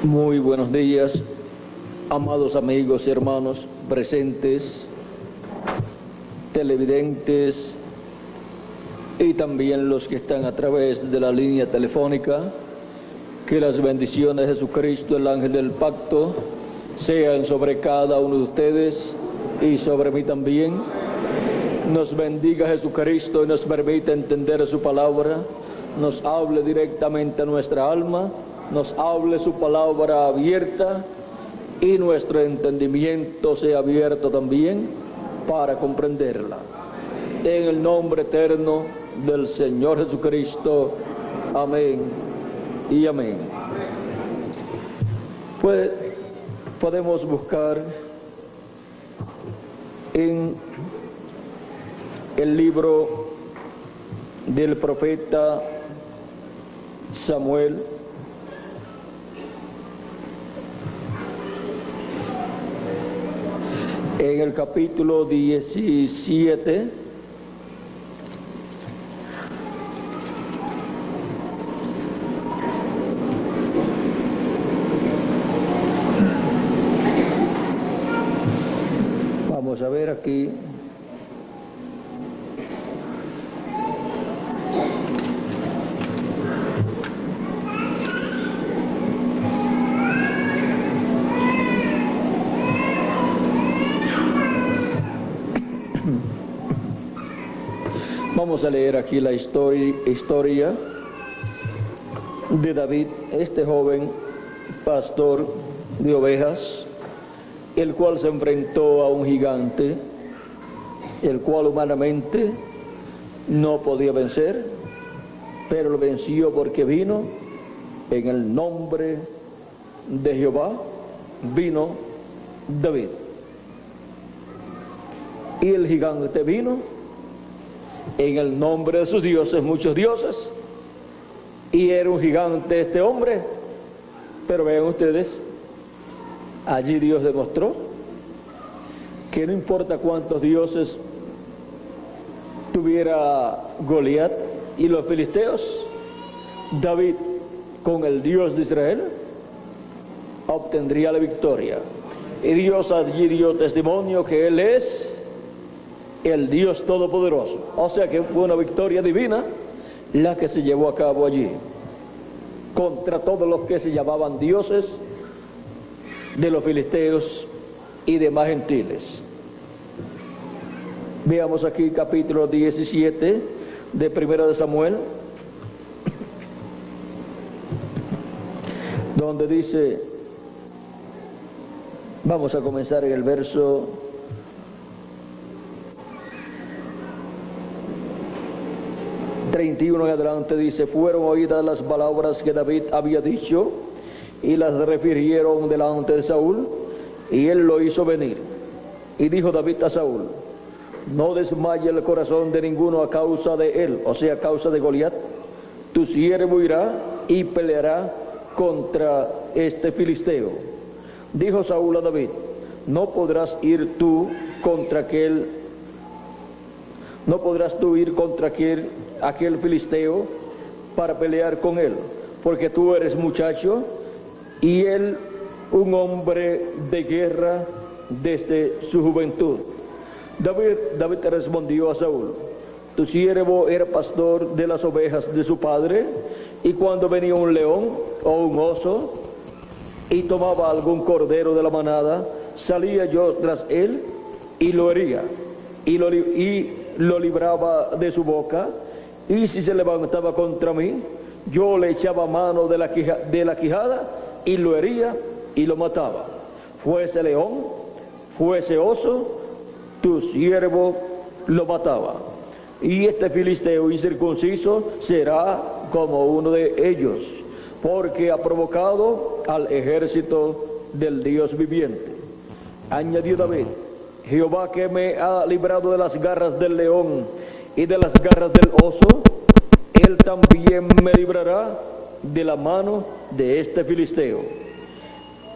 Muy buenos días, amados amigos y hermanos presentes, televidentes y también los que están a través de la línea telefónica. Que las bendiciones de Jesucristo, el ángel del pacto, sean sobre cada uno de ustedes y sobre mí también. Nos bendiga Jesucristo y nos permita entender su palabra, nos hable directamente a nuestra alma, nos hable su palabra abierta y nuestro entendimiento sea abierto también para comprenderla. En el nombre eterno del Señor Jesucristo. Amén y amén. Pues podemos buscar en el libro del profeta Samuel, en el capítulo 17, vamos a ver aquí. Vamos a leer aquí la historia de David, este joven pastor de ovejas, el cual se enfrentó a un gigante, el cual humanamente no podía vencer, pero lo venció porque vino en el nombre de Jehová, vino David. Y el gigante vino en el nombre de sus dioses, muchos dioses, y era un gigante este hombre. Pero vean ustedes, allí Dios demostró que no importa cuántos dioses tuviera Goliat y los filisteos, David con el Dios de Israel obtendría la victoria. Y Dios allí dio testimonio que Él es el Dios Todopoderoso. O sea que fue una victoria divina la que se llevó a cabo allí contra todos los que se llamaban dioses de los filisteos y demás gentiles. Veamos aquí capítulo 17 de Primera de Samuel, donde dice, vamos a comenzar en el verso 31 en adelante. Dice: fueron oídas las palabras que David había dicho y las refirieron delante de Saúl, y él lo hizo venir. Y dijo David a Saúl: no desmaye el corazón de ninguno a causa de él, o sea, a causa de Goliat. Tu siervo irá y peleará contra este filisteo. Dijo Saúl a David: no podrás ir tú contra aquel filisteo para pelear con él, porque tú eres muchacho y él un hombre de guerra desde su juventud. David respondió a Saúl: tu siervo era pastor de las ovejas de su padre, y cuando venía un león o un oso y tomaba algún cordero de la manada, salía yo tras él y lo hería y lo libraba de su boca, y si se levantaba contra mí, yo le echaba mano de la quijada y lo hería y lo mataba. Fuese león, fuese oso, tu siervo lo mataba. Y este filisteo incircunciso será como uno de ellos, porque ha provocado al ejército del Dios viviente. Añadió David: Jehová, que me ha librado de las garras del león y de las garras del oso, él también me librará de la mano de este filisteo.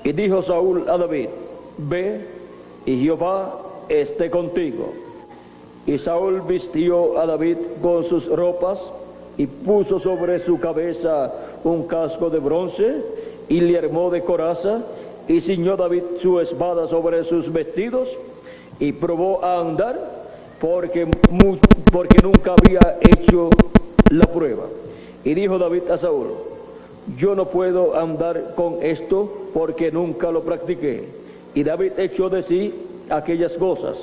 Y dijo Saúl a David: ve, y Jehová esté contigo. Y Saúl vistió a David con sus ropas y puso sobre su cabeza un casco de bronce y le armó de coraza, y ciñó David su espada sobre sus vestidos, y probó a andar, porque nunca había hecho la prueba. Y dijo David a Saúl: yo no puedo andar con esto, porque nunca lo practiqué. Y David echó de sí aquellas cosas,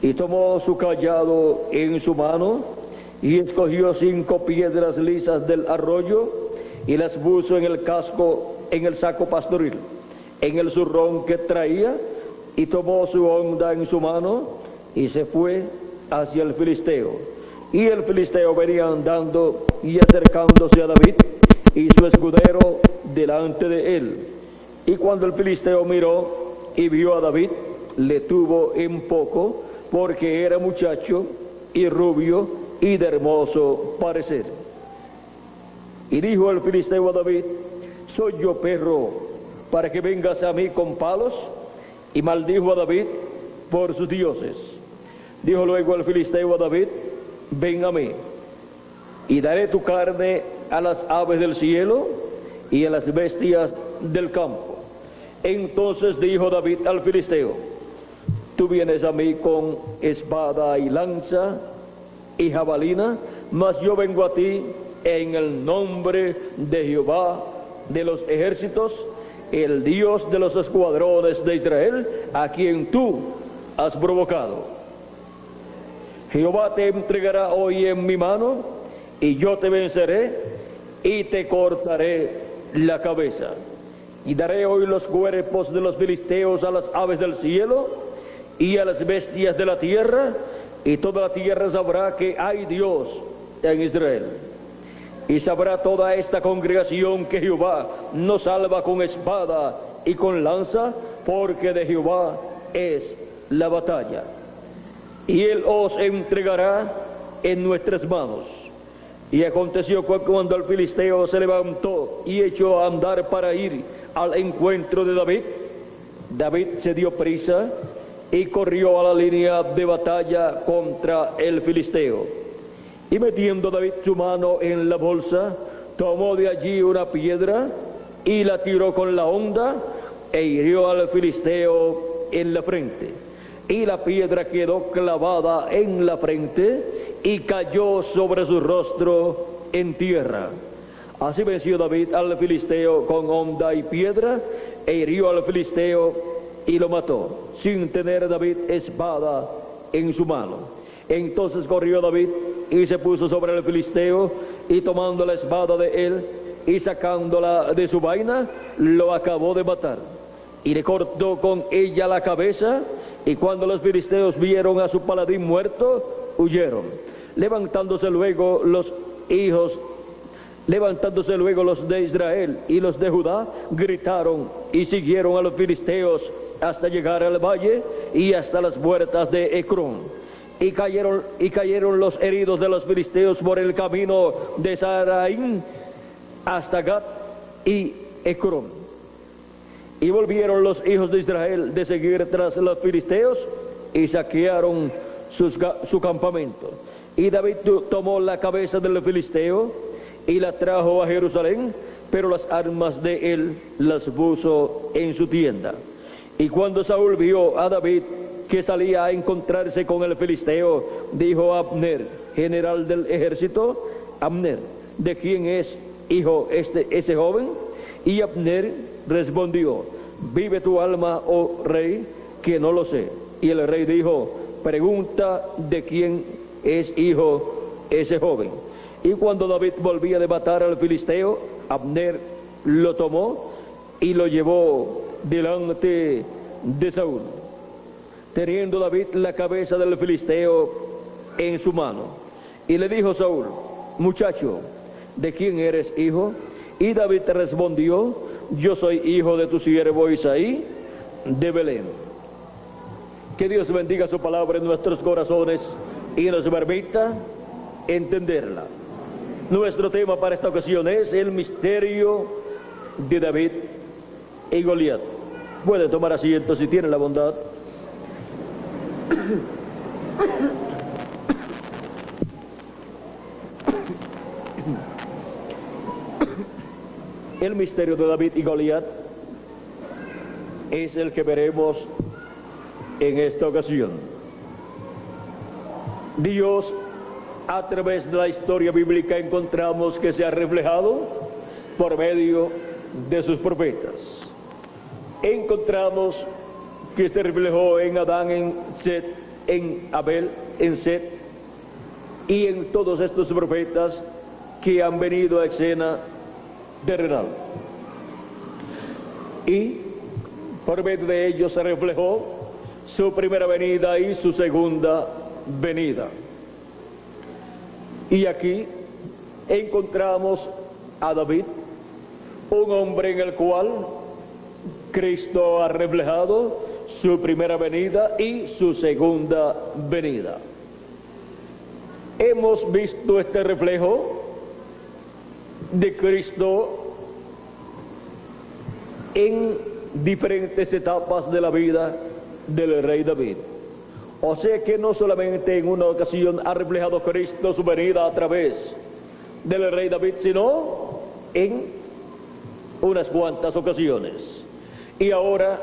y tomó su cayado en su mano, y escogió 5 piedras lisas del arroyo, y las puso en el saco pastoril, en el zurrón que traía, y tomó su honda en su mano, y se fue hacia el filisteo. Y el filisteo venía andando y acercándose a David, y su escudero delante de él. Y cuando el filisteo miró y vio a David, le tuvo en poco, porque era muchacho y rubio y de hermoso parecer. Y dijo el filisteo a David: ¿soy yo perro para que vengas a mí con palos? Y maldijo a David por sus dioses. Dijo luego el filisteo a David: ven a mí, y daré tu carne a las aves del cielo y a las bestias del campo. Entonces dijo David al filisteo: tú vienes a mí con espada y lanza y jabalina, mas yo vengo a ti en el nombre de Jehová de los ejércitos, el Dios de los escuadrones de Israel, a quien tú has provocado. Jehová te entregará hoy en mi mano, y yo te venceré y te cortaré la cabeza. Y daré hoy los cuerpos de los filisteos a las aves del cielo y a las bestias de la tierra, y toda la tierra sabrá que hay Dios en Israel. Y sabrá toda esta congregación que Jehová nos salva con espada y con lanza, porque de Jehová es la batalla. Y él os entregará en nuestras manos. Y aconteció que cuando el filisteo se levantó y echó a andar para ir al encuentro de David, David se dio prisa y corrió a la línea de batalla contra el filisteo. Y metiendo David su mano en la bolsa, tomó de allí una piedra y la tiró con la honda, e hirió al filisteo en la frente. Y la piedra quedó clavada en la frente y cayó sobre su rostro en tierra. Así venció David al filisteo con honda y piedra, e hirió al filisteo y lo mató, sin tener David espada en su mano. Entonces corrió David y se puso sobre el filisteo, y tomando la espada de él y sacándola de su vaina, lo acabó de matar, y le cortó con ella la cabeza. Y cuando los filisteos vieron a su paladín muerto, huyeron. Levantándose luego los de Israel y los de Judá, gritaron y siguieron a los filisteos hasta llegar al valle y hasta las puertas de Ecrón. Y cayeron los heridos de los filisteos por el camino de Saraín hasta Gat y Ecrón. Y volvieron los hijos de Israel de seguir tras los filisteos, y saquearon su campamento. Y David tomó la cabeza del filisteo y la trajo a Jerusalén, pero las armas de él las puso en su tienda. Y cuando Saúl vio a David que salía a encontrarse con el filisteo, dijo a Abner, general del ejército: Abner, ¿de quién es hijo ese joven? Y Abner respondió: vive tu alma, oh rey, que no lo sé. Y el rey dijo: pregunta de quién es hijo ese joven. Y cuando David volvía de matar al filisteo, Abner lo tomó y lo llevó delante de Saúl, teniendo David la cabeza del filisteo en su mano. Y le dijo Saúl: muchacho, ¿de quién eres hijo? Y David respondió: yo soy hijo de tu siervo Isaí de Belén. Que Dios bendiga su palabra en nuestros corazones y nos permita entenderla. Nuestro tema para esta ocasión es el misterio de David y Goliat. Pueden tomar asiento si tienen la bondad. El misterio de David y Goliat es el que veremos en esta ocasión. Dios, a través de la historia bíblica, encontramos que se ha reflejado por medio de sus profetas. Encontramos que se reflejó en Adán, en Set, en Abel, en Set, y en todos estos profetas que han venido a escena terrenal. Y por medio de ellos se reflejó su primera venida y su segunda venida. Y aquí encontramos a David, un hombre en el cual Cristo ha reflejado su primera venida y su segunda venida. Hemos visto este reflejo de Cristo en diferentes etapas de la vida del rey David. O sea que no solamente en una ocasión ha reflejado Cristo su venida a través del rey David, sino en unas cuantas ocasiones. Y ahora,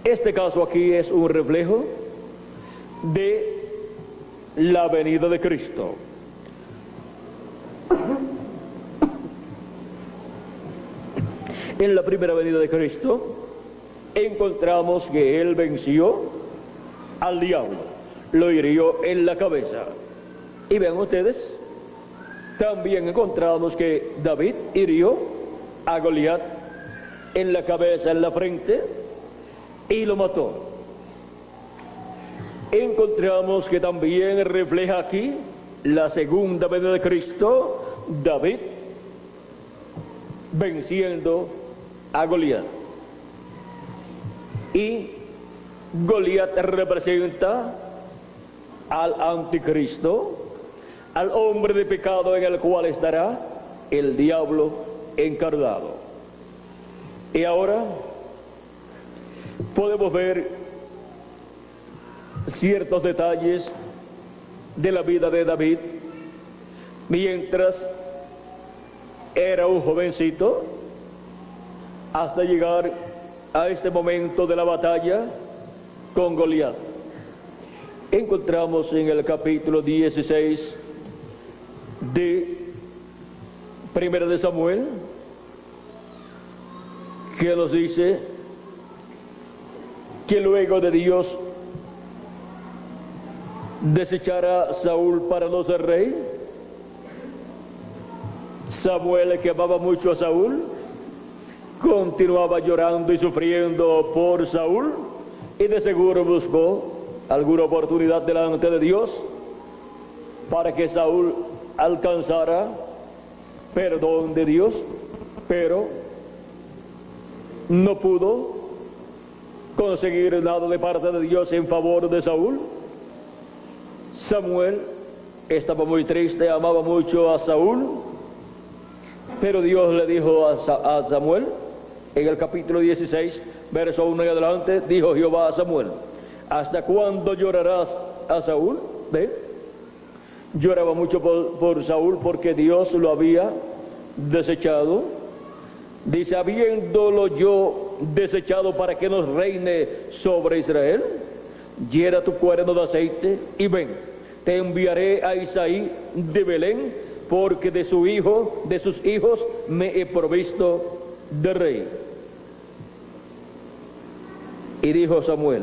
este caso aquí es un reflejo de la venida de Cristo. En la primera venida de Cristo encontramos que Él venció al diablo, lo hirió en la cabeza. Y vean ustedes, también encontramos que David hirió a Goliat en la cabeza, en la frente, y lo mató. Encontramos que también refleja aquí la segunda venida de Cristo, David venciendo a Goliat. Y Goliat representa al anticristo, al hombre de pecado en el cual estará el diablo encarnado. Y ahora podemos ver ciertos detalles de la vida de David mientras era un jovencito, hasta llegar a este momento de la batalla con Goliat. Encontramos en el capítulo 16 de Primera de Samuel que nos dice que luego de Dios desechara a Saúl para no ser rey, Samuel, que amaba mucho a Saúl, continuaba llorando y sufriendo por Saúl, y de seguro buscó alguna oportunidad delante de Dios para que Saúl alcanzara perdón de Dios, pero no pudo conseguir nada de parte de Dios en favor de Saúl. Samuel estaba muy triste, amaba mucho a Saúl, pero Dios le dijo a Samuel, en el capítulo 16, verso 1 y adelante, dijo Jehová a Samuel: ¿hasta cuándo llorarás a Saúl? ¿Ve? Lloraba mucho por Saúl porque Dios lo había desechado. Dice: habiéndolo yo desechado para que nos reine sobre Israel, hiera tu cuerno de aceite y ven, te enviaré a Isaí de Belén, porque de sus hijos me he provisto de rey. Y dijo Samuel: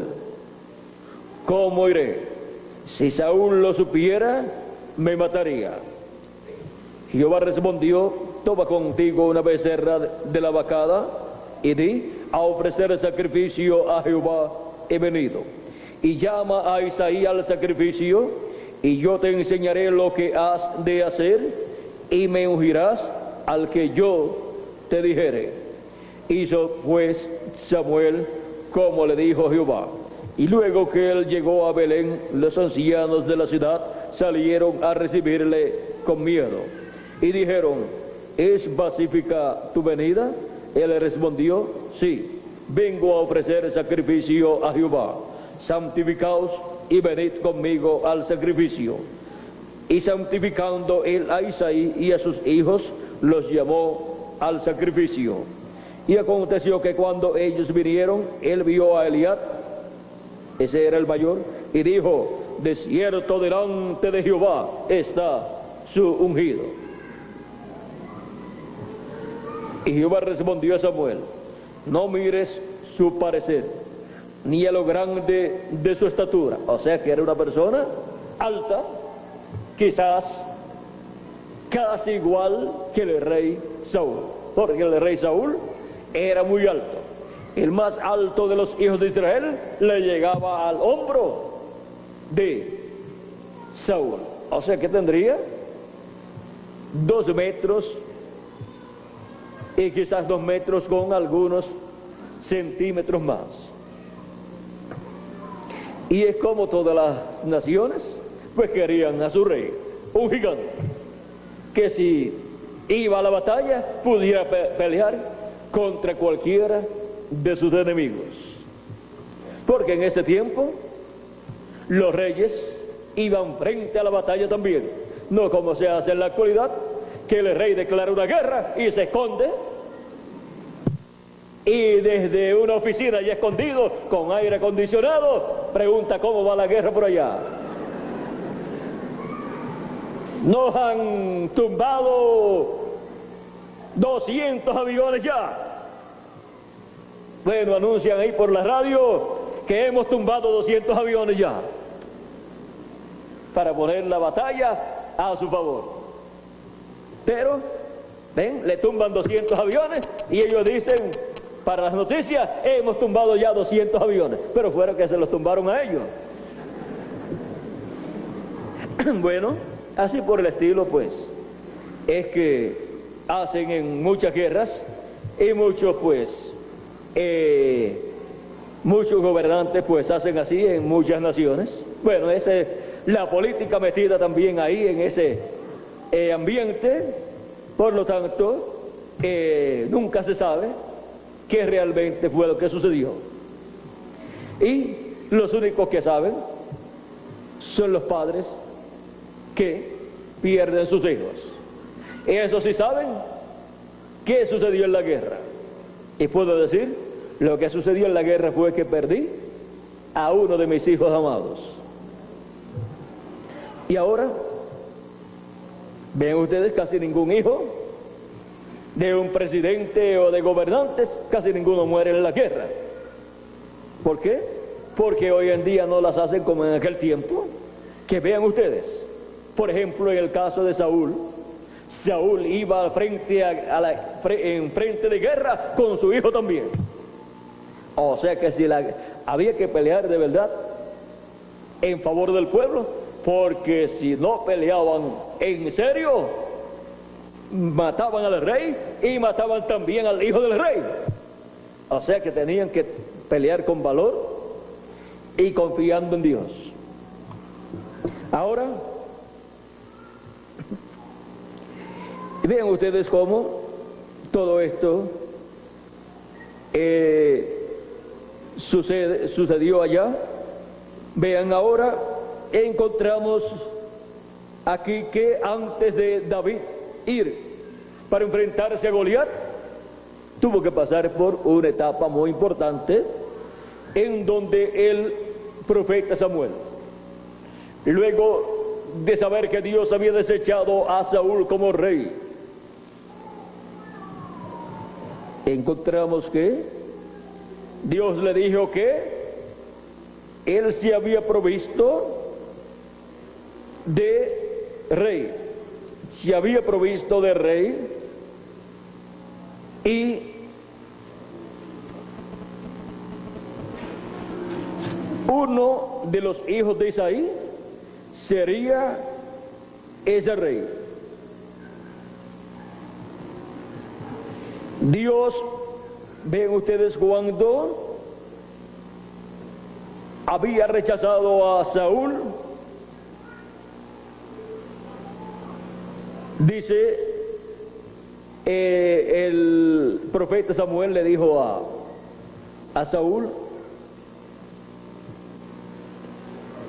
¿cómo iré? Si Saúl lo supiera, me mataría. Jehová respondió: toma contigo una becerra de la vacada y di: a ofrecer sacrificio a Jehová he venido. Y llama a Isaí al sacrificio, y yo te enseñaré lo que has de hacer, y me ungirás al que yo te dijere. Hizo pues Samuel como le dijo Jehová. Y luego que él llegó a Belén, los ancianos de la ciudad salieron a recibirle con miedo y dijeron: ¿es pacífica tu venida? Él le respondió: sí, vengo a ofrecer sacrificio a Jehová. Santificaos y venid conmigo al sacrificio. Y santificando él a Isaí y a sus hijos, los llamó al sacrificio. Y aconteció que cuando ellos vinieron, él vio a Eliab, ese era el mayor, y dijo: de cierto delante de Jehová está su ungido. Y Jehová respondió a Samuel: no mires su parecer, ni a lo grande de su estatura. O sea que era una persona alta, quizás casi igual que el rey Saúl, porque el rey Saúl era muy alto. El más alto de los hijos de Israel le llegaba al hombro de Saúl. O sea que tendría 2 metros y quizás 2 metros con algunos centímetros más. Y es como todas las naciones, pues querían a su rey, un gigante, que si iba a la batalla pudiera pelear contra cualquiera de sus enemigos. Porque en ese tiempo los reyes iban frente a la batalla también, no como se hace en la actualidad, que el rey declara una guerra y se esconde, y desde una oficina ya escondido con aire acondicionado pregunta cómo va la guerra por allá. Nos han tumbado 200 aviones ya. Bueno, anuncian ahí por la radio que hemos tumbado 200 aviones ya, para poner la batalla a su favor. Pero, ven, le tumban 200 aviones y ellos dicen para las noticias: hemos tumbado ya 200 aviones, pero fueron que se los tumbaron a ellos. Bueno, así por el estilo, pues, es que hacen en muchas guerras, y muchos, pues, muchos gobernantes, pues, hacen así en muchas naciones. Bueno, esa es la política metida también ahí en ese ambiente. Por lo tanto, nunca se sabe qué realmente fue lo que sucedió. Y los únicos que saben son los padres que pierden sus hijos. Eso sí saben qué sucedió en la guerra. Y puedo decir, lo que sucedió en la guerra fue que perdí a uno de mis hijos amados. Y ahora, ven ustedes, casi ningún hijo de un presidente o de gobernantes, casi ninguno muere en la guerra. ¿Por qué? Porque hoy en día no las hacen como en aquel tiempo. Que vean ustedes, por ejemplo, en el caso de Saúl, Saúl iba al frente en frente de guerra con su hijo también. O sea que si había que pelear de verdad en favor del pueblo, porque si no peleaban en serio, mataban al rey y mataban también al hijo del rey. O sea que tenían que pelear con valor y confiando en Dios. Ahora, vean ustedes cómo todo esto sucedió allá. Vean ahora, encontramos aquí que antes de David ir para enfrentarse a Goliat, tuvo que pasar por una etapa muy importante en donde el profeta Samuel, luego de saber que Dios había desechado a Saúl como rey, encontramos que Dios le dijo que él se había provisto de rey, se había provisto de rey, y uno de los hijos de Isaí sería ese rey. Dios, ven ustedes, cuando había rechazado a Saúl, dice, el profeta Samuel le dijo a Saúl,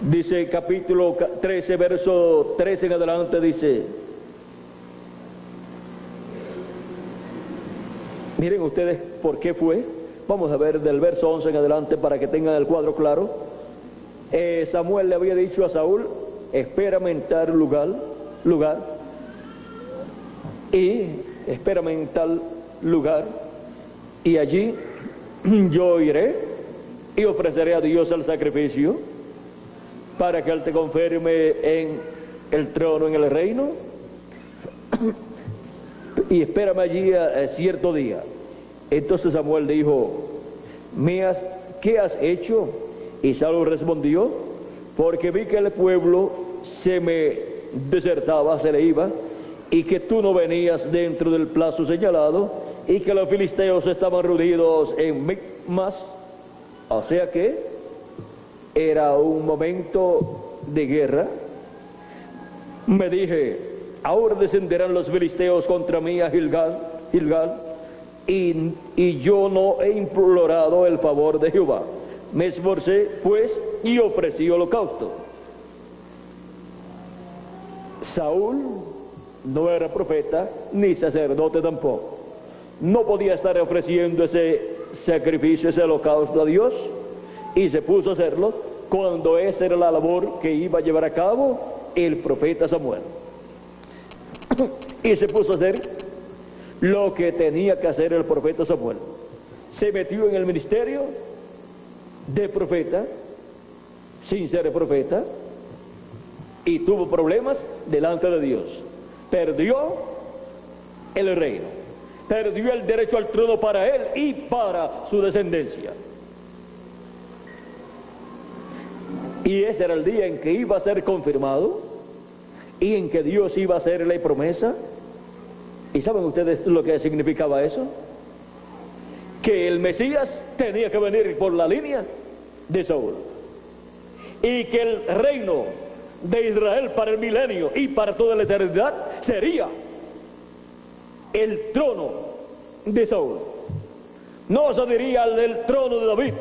dice capítulo 13, verso 13 en adelante, dice: Miren ustedes por qué fue. Vamos a ver del verso 11 en adelante para que tengan el cuadro claro. Samuel le había dicho a Saúl: espérame en tal lugar, y espérame en tal lugar, y allí yo iré y ofreceré a Dios el sacrificio para que Él te confirme en el trono, en el reino, y espérame allí a cierto día. Entonces Samuel dijo: ¿qué has hecho? Y Saúl respondió: porque vi que el pueblo se me desertaba, se le iba, y que tú no venías dentro del plazo señalado, y que los filisteos estaban reunidos en Micmas. O sea que era un momento de guerra. Me dije: ahora descenderán los filisteos contra mí a Gilgal, y yo no he implorado el favor de Jehová. Me esforcé pues y ofrecí holocausto. Saúl no era profeta ni sacerdote tampoco. No podía estar ofreciendo ese sacrificio, ese holocausto a Dios, y se puso a hacerlo cuando esa era la labor que iba a llevar a cabo el profeta Samuel. Y se puso a hacer lo que tenía que hacer el profeta Samuel. Se metió en el ministerio de profeta sin ser profeta, y tuvo problemas delante de Dios. Perdió el reino, perdió el derecho al trono para él y para su descendencia. Y ese era el día en que iba a ser confirmado y en que Dios iba a hacerle promesa. ¿Y saben ustedes lo que significaba eso? Que el Mesías tenía que venir por la línea de Saúl, y que el reino de Israel para el milenio y para toda la eternidad sería el trono de Saúl. No se diría el trono de David,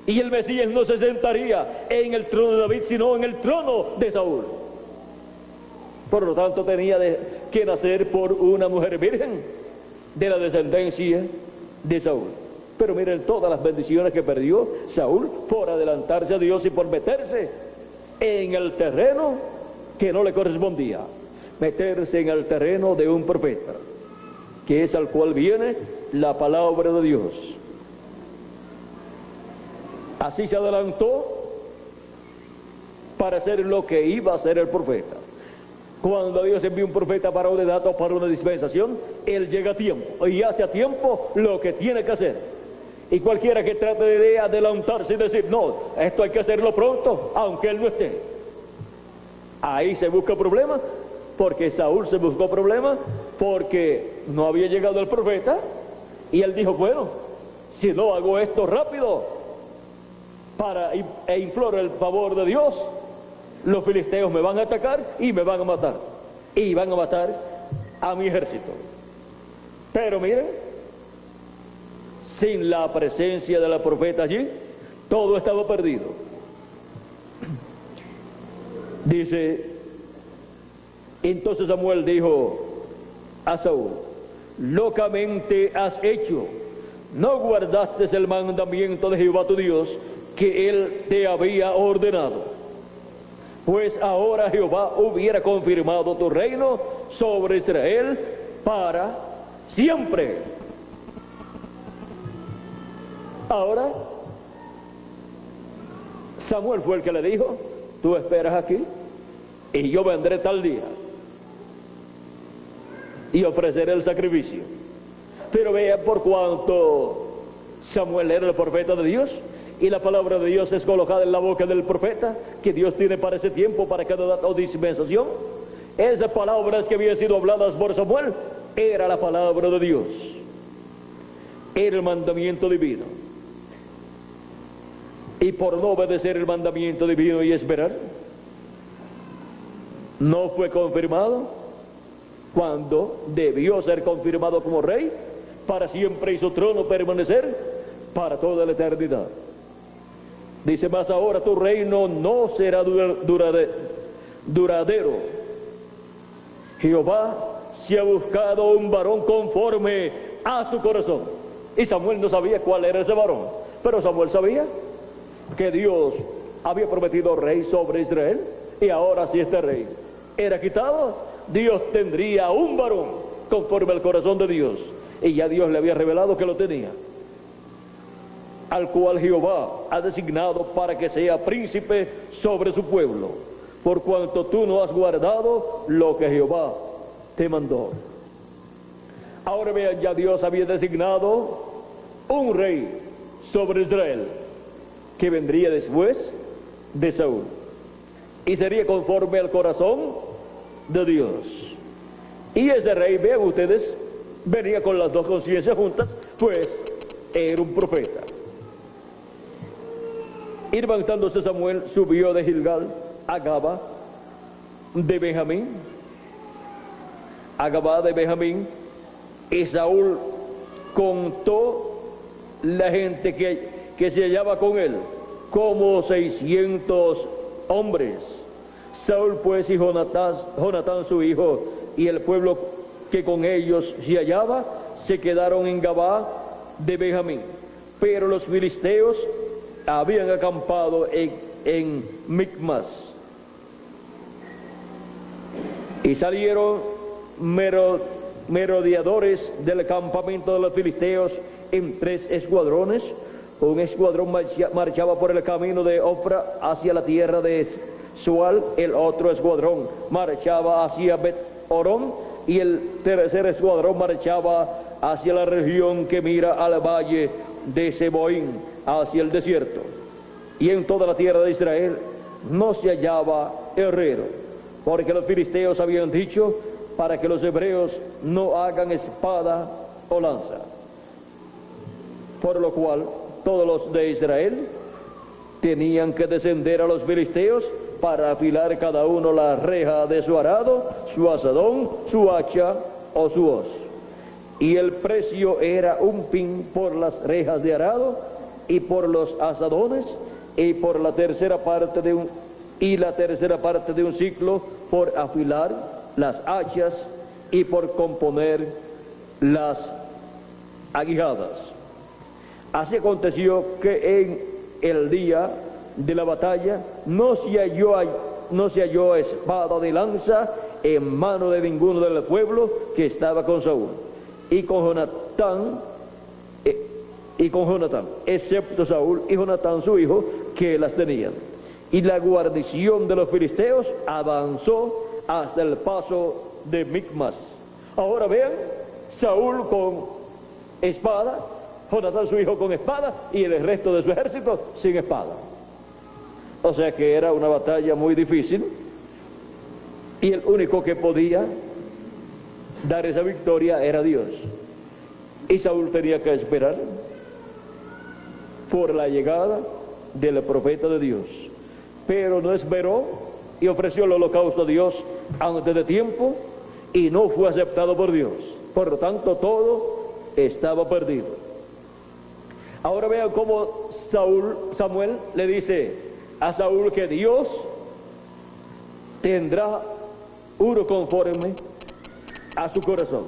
y el Mesías no se sentaría en el trono de David, sino en el trono de Saúl. Por lo tanto, tenía que nacer por una mujer virgen de la descendencia de Saúl. Pero miren todas las bendiciones que perdió Saúl por adelantarse a Dios y por meterse en el terreno que no le correspondía. Meterse en el terreno de un profeta, que es al cual viene la palabra de Dios. Así se adelantó para hacer lo que iba a hacer el profeta. Cuando Dios envía un profeta para una edad o para una dispensación, Él llega a tiempo y hace a tiempo lo que tiene que hacer. Y cualquiera que trate de adelantarse y decir: no, esto hay que hacerlo pronto, aunque Él no esté, ahí se busca problemas, porque Saúl se buscó problemas porque no había llegado el profeta, y él dijo: bueno, si no hago esto rápido e imploro el favor de Dios, los filisteos me van a atacar y me van a matar, y van a matar a mi ejército. Pero miren, sin la presencia de la profeta allí, todo estaba perdido. Dice: entonces Samuel dijo a Saúl: locamente has hecho, no guardaste el mandamiento de Jehová tu Dios, que Él te había ordenado. Pues ahora Jehová hubiera confirmado tu reino sobre Israel para siempre. Ahora, Samuel fue el que le dijo: tú esperas aquí y yo vendré tal día y ofreceré el sacrificio. Pero vean, por cuanto Samuel era el profeta de Dios, y la palabra de Dios es colocada en la boca del profeta que Dios tiene para ese tiempo, para cada edad o dispensación, esas palabras que habían sido habladas por Samuel era la palabra de Dios, era el mandamiento divino. Y por no obedecer el mandamiento divino y esperar, no fue confirmado cuando debió ser confirmado como rey para siempre, y su trono permanecer para toda la eternidad. Dice: mas ahora tu reino no será duradero. Jehová se ha buscado un varón conforme a su corazón. Y Samuel no sabía cuál era ese varón, pero Samuel sabía que Dios había prometido rey sobre Israel, y ahora si este rey era quitado, Dios tendría un varón conforme al corazón de Dios, y ya Dios le había revelado que lo tenía, al cual Jehová ha designado para que sea príncipe sobre su pueblo, por cuanto tú no has guardado lo que Jehová te mandó. Ahora vean, ya Dios había designado un rey sobre Israel, que vendría después de Saúl, y sería conforme al corazón de Dios. Y ese rey, vean ustedes, venía con las dos conciencias juntas, pues era un profeta. Y levantándose Samuel, subió de Gilgal a Gaba de Benjamín, y Saúl contó la gente que se hallaba con él, como 600 hombres. Saúl pues y Jonatán su hijo y el pueblo que con ellos se hallaba se quedaron en Gabá de Benjamín, pero los filisteos habían acampado en Micmas. Y salieron merodeadores del campamento de los filisteos en 3 escuadrones. Un escuadrón marchaba por el camino de Ofra hacia la tierra de Sual, el otro escuadrón marchaba hacia Bet-Orón, y el tercer escuadrón marchaba hacia la región que mira al valle de Seboín, hacia el desierto. Y en toda la tierra de Israel no se hallaba herrero, porque los filisteos habían dicho, para que los hebreos no hagan espada o lanza. Por lo cual todos los de Israel tenían que descender a los filisteos para afilar cada uno la reja de su arado, su asadón, su hacha o su hoz. Y el precio era un pin por las rejas de arado y por los asadones, y por la tercera parte de un ciclo por afilar las hachas y por componer las aguijadas. Así aconteció que en el día de la batalla no se halló espada de lanza en mano de ninguno del pueblo que estaba con Saúl y con Jonatán, excepto Saúl y Jonatán su hijo, que las tenían. Y la guarnición de los filisteos avanzó hasta el paso de Micmas. Ahora vean, Saúl con espada, Jonatán su hijo con espada, y el resto de su ejército sin espada. O sea que era una batalla muy difícil, y el único que podía dar esa victoria era Dios. Y Saúl tenía que esperar por la llegada del profeta de Dios, pero no esperó y ofreció el holocausto a Dios antes de tiempo, y no fue aceptado por Dios. Por lo tanto, todo estaba perdido. Ahora vean cómo Samuel le dice a Saúl que Dios tendrá uno conforme a su corazón.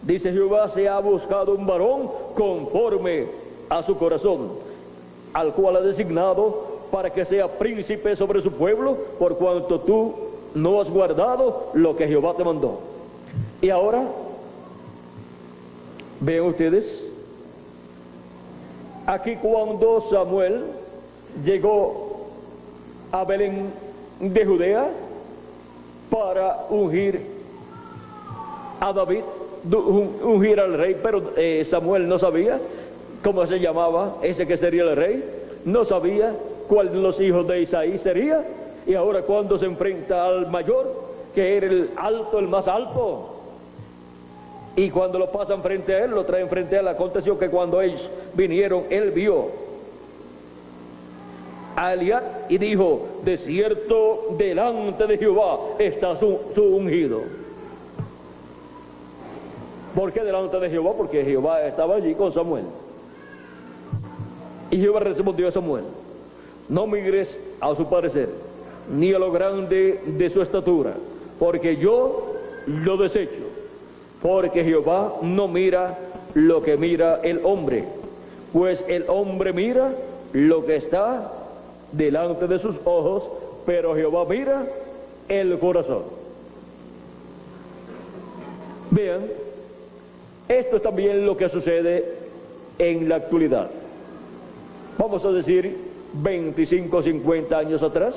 Dice: Jehová se ha buscado un varón conforme a su corazón, al cual ha designado para que sea príncipe sobre su pueblo, por cuanto tú no has guardado lo que Jehová te mandó. Y ahora vean ustedes, aquí cuando Samuel llegó a Belén de Judea para ungir a David, ungir al rey, pero Samuel no sabía cómo se llamaba ese que sería el rey, no sabía cuál de los hijos de Isaí sería. Y ahora cuando se enfrenta al mayor, que era el alto, el más alto, y cuando lo pasan frente a él, lo traen frente a él, aconteció que cuando ellos vinieron, él vio a Eliab y dijo: de cierto delante de Jehová está su ungido. ¿Por qué delante de Jehová? Porque Jehová estaba allí con Samuel. Y Jehová respondió a Samuel: no mires a su parecer, ni a lo grande de su estatura, porque yo lo desecho. Porque Jehová no mira lo que mira el hombre, pues el hombre mira lo que está delante de sus ojos, pero Jehová mira el corazón. Vean, esto es también lo que sucede en la actualidad. Vamos a decir 25, 50 años atrás,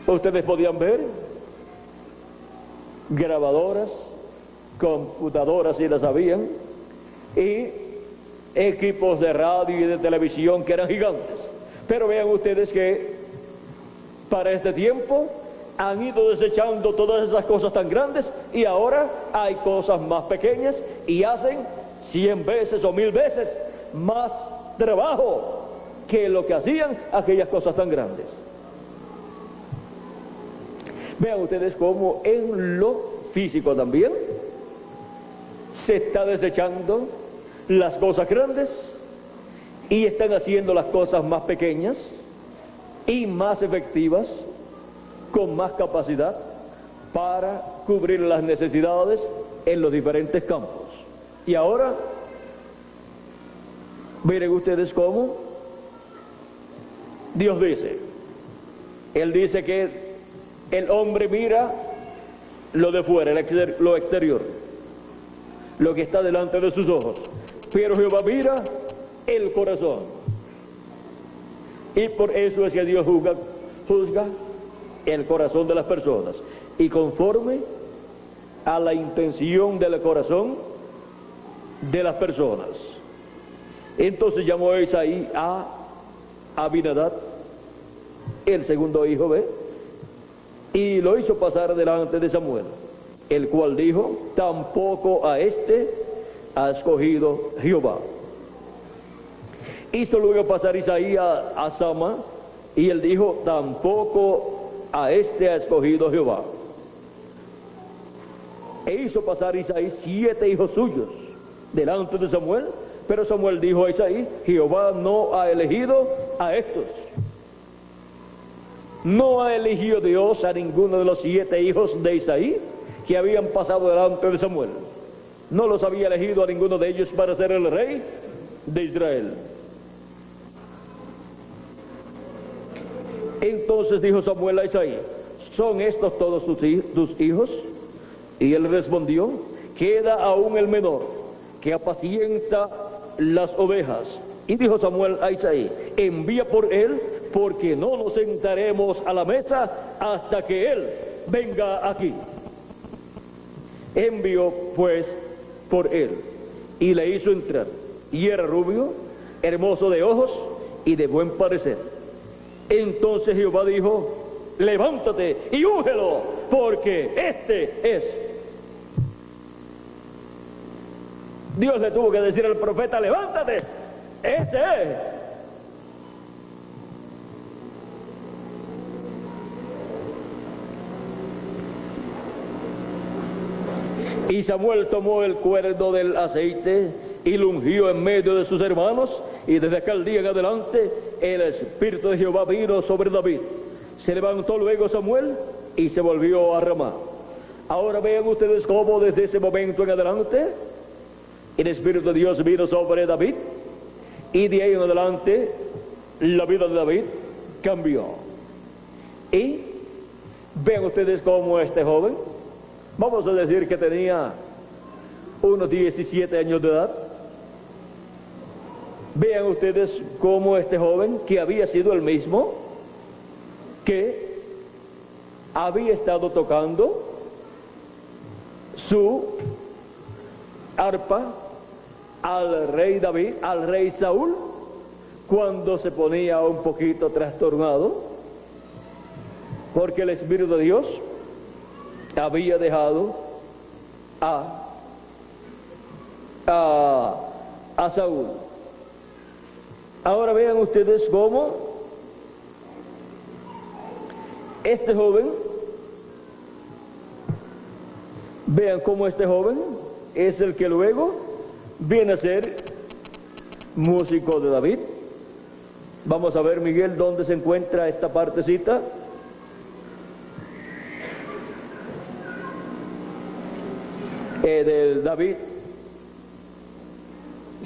ustedes podían ver grabadoras, computadoras si las habían, y equipos de radio y de televisión que eran gigantes. Pero vean ustedes que para este tiempo han ido desechando todas esas cosas tan grandes y ahora hay cosas más pequeñas y hacen 100 veces o 1000 veces más trabajo que lo que hacían aquellas cosas tan grandes. Vean ustedes cómo en lo físico también se está desechando las cosas grandes y están haciendo las cosas más pequeñas y más efectivas, con más capacidad para cubrir las necesidades en los diferentes campos. Y ahora, miren ustedes cómo Dios dice, Él dice que el hombre mira lo de fuera, lo exterior, lo que está delante de sus ojos, pero Jehová mira el corazón. Y por eso es que Dios juzga el corazón de las personas, y conforme a la intención del corazón de las personas. Entonces llamó a Isaí a Abinadab, el segundo hijo, y lo hizo pasar delante de Samuel, el cual dijo, tampoco a este ha escogido Jehová. Hizo luego pasar Isaí a Sama, y él dijo, tampoco a este ha escogido Jehová. E hizo pasar Isaí 7 hijos suyos delante de Samuel, pero Samuel dijo a Isaí, Jehová no ha elegido a estos. No ha elegido Dios a ninguno de los 7 hijos de Isaí que habían pasado delante de Samuel. No los había elegido a ninguno de ellos para ser el rey de Israel. Entonces dijo Samuel a Isaí, ¿son estos todos tus hijos? Y él respondió, queda aún el menor, que apacienta las ovejas. Y dijo Samuel a Isaí, envía por él, porque no nos sentaremos a la mesa hasta que él venga aquí. Envió pues por él, y le hizo entrar, y era rubio, hermoso de ojos y de buen parecer. Entonces Jehová dijo, levántate y úngelo, porque este es. Dios le tuvo que decir al profeta, levántate, este es. Y Samuel tomó el cuerno del aceite y lo ungió en medio de sus hermanos, y desde aquel día en adelante el Espíritu de Jehová vino sobre David. Se levantó luego Samuel y se volvió a Ramá. Ahora vean ustedes cómo desde ese momento en adelante el Espíritu de Dios vino sobre David, y de ahí en adelante la vida de David cambió. Y vean ustedes cómo este joven, vamos a decir que tenía unos 17 años de edad. Vean ustedes cómo este joven, que había sido el mismo que había estado tocando su arpa al rey David, al rey Saúl, cuando se ponía un poquito trastornado, porque el Espíritu de Dios había dejado a Saúl. Ahora vean ustedes cómo este joven, vean cómo este joven es el que luego viene a ser músico de David. Vamos a ver, Miguel, dónde se encuentra esta partecita. De David,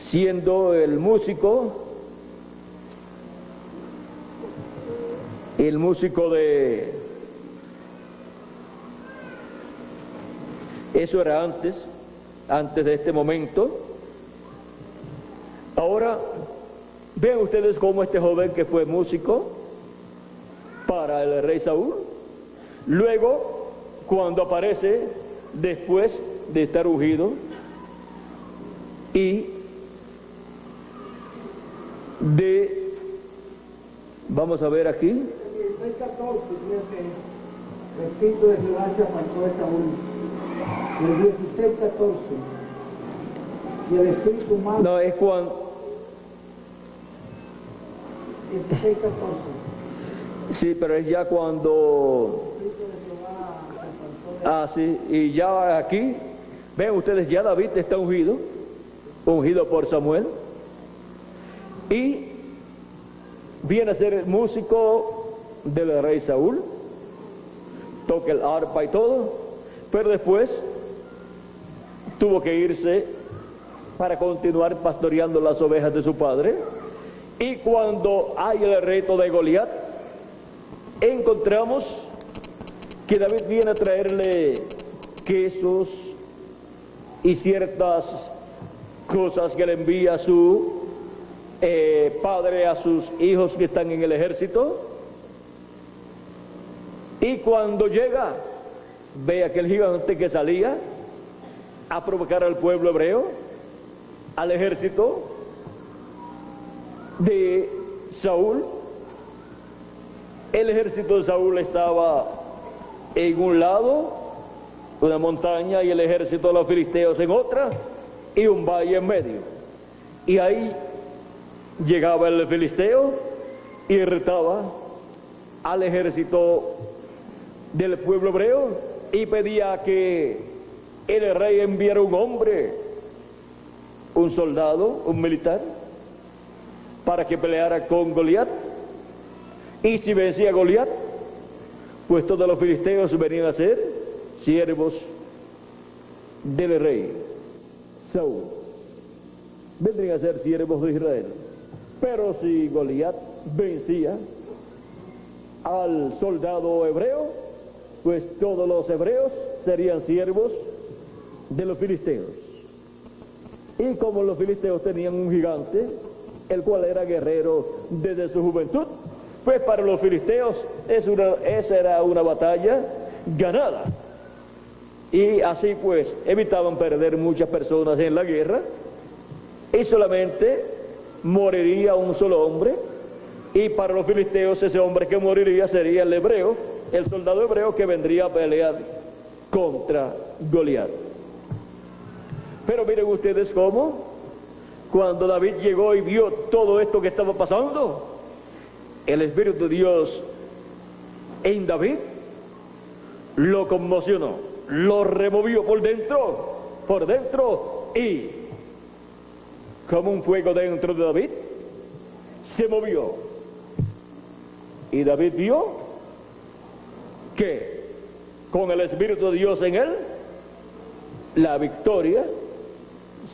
siendo el músico de... Eso era antes de este momento. Ahora, vean ustedes cómo este joven que fue músico para el rey Saúl, luego, cuando aparece después de estar ungido y de, vamos a ver aquí, El 14, el espíritu de Jehová se apartó de Saúl. El 16:14. Y el espíritu malo. no, es cuando, 16:14. sí, pero es ya cuando, El espíritu de Jehová se apartó de sí, y ya aquí, ven ustedes, ya David está ungido por Samuel, y viene a ser el músico del rey Saúl, toca el arpa y todo, pero después tuvo que irse para continuar pastoreando las ovejas de su padre. Y cuando hay el reto de Goliat, encontramos que David viene a traerle quesos y ciertas cosas que le envía su padre a sus hijos que están en el ejército. Y cuando llega, ve aquel gigante que salía a provocar al pueblo hebreo, al ejército de Saúl. El ejército de Saúl estaba en un lado, una montaña, y el ejército de los filisteos en otra, y un valle en medio. Y ahí llegaba el filisteo y retaba al ejército del pueblo hebreo y pedía que el rey enviara un hombre, un soldado, un militar, para que peleara con Goliat. Y si vencía a Goliat, pues todos los filisteos venían a ser siervos del rey Saúl, vendrían a ser siervos de Israel. Pero si Goliat vencía al soldado hebreo, pues todos los hebreos serían siervos de los filisteos. Y como los filisteos tenían un gigante, el cual era guerrero desde su juventud, pues para los filisteos esa era una batalla ganada. Y así pues evitaban perder muchas personas en la guerra, y solamente moriría un solo hombre, y para los filisteos ese hombre que moriría sería el hebreo, el soldado hebreo que vendría a pelear contra Goliat. Pero miren ustedes cómo, cuando David llegó y vio todo esto que estaba pasando, el Espíritu de Dios en David lo conmocionó, lo removió por dentro, y como un fuego dentro de David se movió. Y David vio que con el Espíritu de Dios en él, la victoria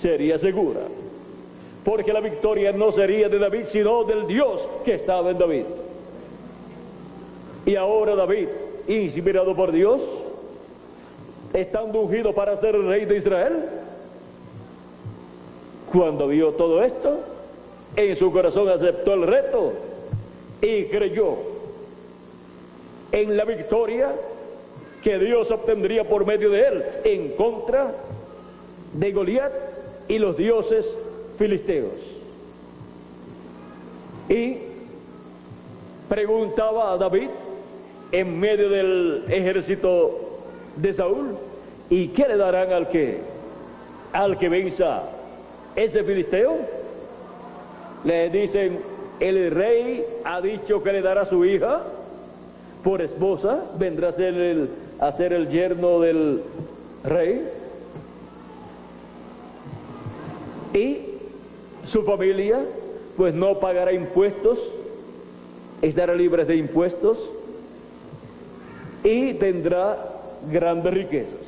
sería segura, porque la victoria no sería de David, sino del Dios que estaba en David. Y ahora David, inspirado por Dios, estando ungido para ser el rey de Israel, cuando vio todo esto, en su corazón aceptó el reto y creyó en la victoria que Dios obtendría por medio de él en contra de Goliat y los dioses filisteos. Y preguntaba a David en medio del ejército de Saúl: ¿y qué le darán al que venza ese filisteo? Le dicen: el rey ha dicho que le dará su hija por esposa, vendrá a ser el yerno del rey, y su familia pues no pagará impuestos, estará libre de impuestos y tendrá grandes riquezas.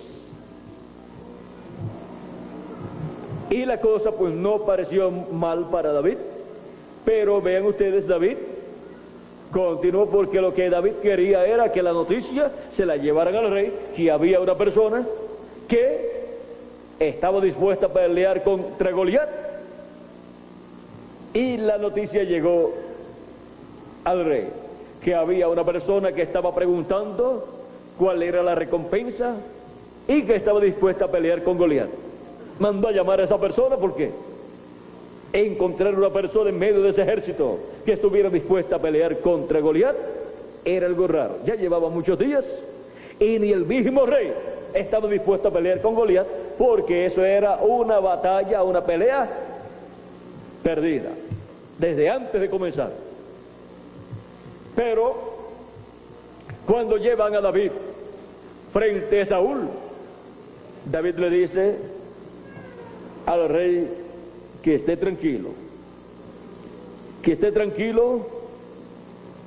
Y la cosa pues no pareció mal para David, pero vean ustedes, David continuó, porque lo que David quería era que la noticia se la llevaran al rey, que había una persona que estaba dispuesta a pelear contra Goliat. Y la noticia llegó al rey, que había una persona que estaba preguntando cuál era la recompensa y que estaba dispuesta a pelear con Goliat. Mandó a llamar a esa persona porque encontrar una persona en medio de ese ejército que estuviera dispuesta a pelear contra Goliat era algo raro. Ya llevaba muchos días y ni el mismo rey estaba dispuesto a pelear con Goliat, porque eso era una batalla, una pelea perdida desde antes de comenzar. Pero cuando llevan a David frente a Saúl, David le dice al rey que esté tranquilo,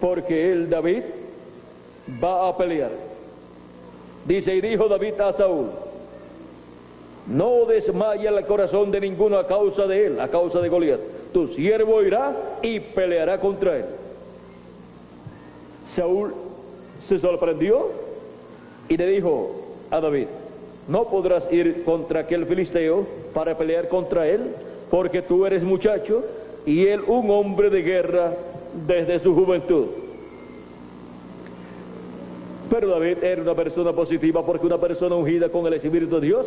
porque él, David, va a pelear. Dice: y dijo David a Saúl: no desmaye el corazón de ninguno a causa de él, a causa de Goliat. Tu siervo irá y peleará contra él. Saúl se sorprendió y le dijo a David: no podrás ir contra aquel filisteo para pelear contra él, porque tú eres muchacho y él un hombre de guerra desde su juventud. Pero David era una persona positiva, porque una persona ungida con el Espíritu de Dios,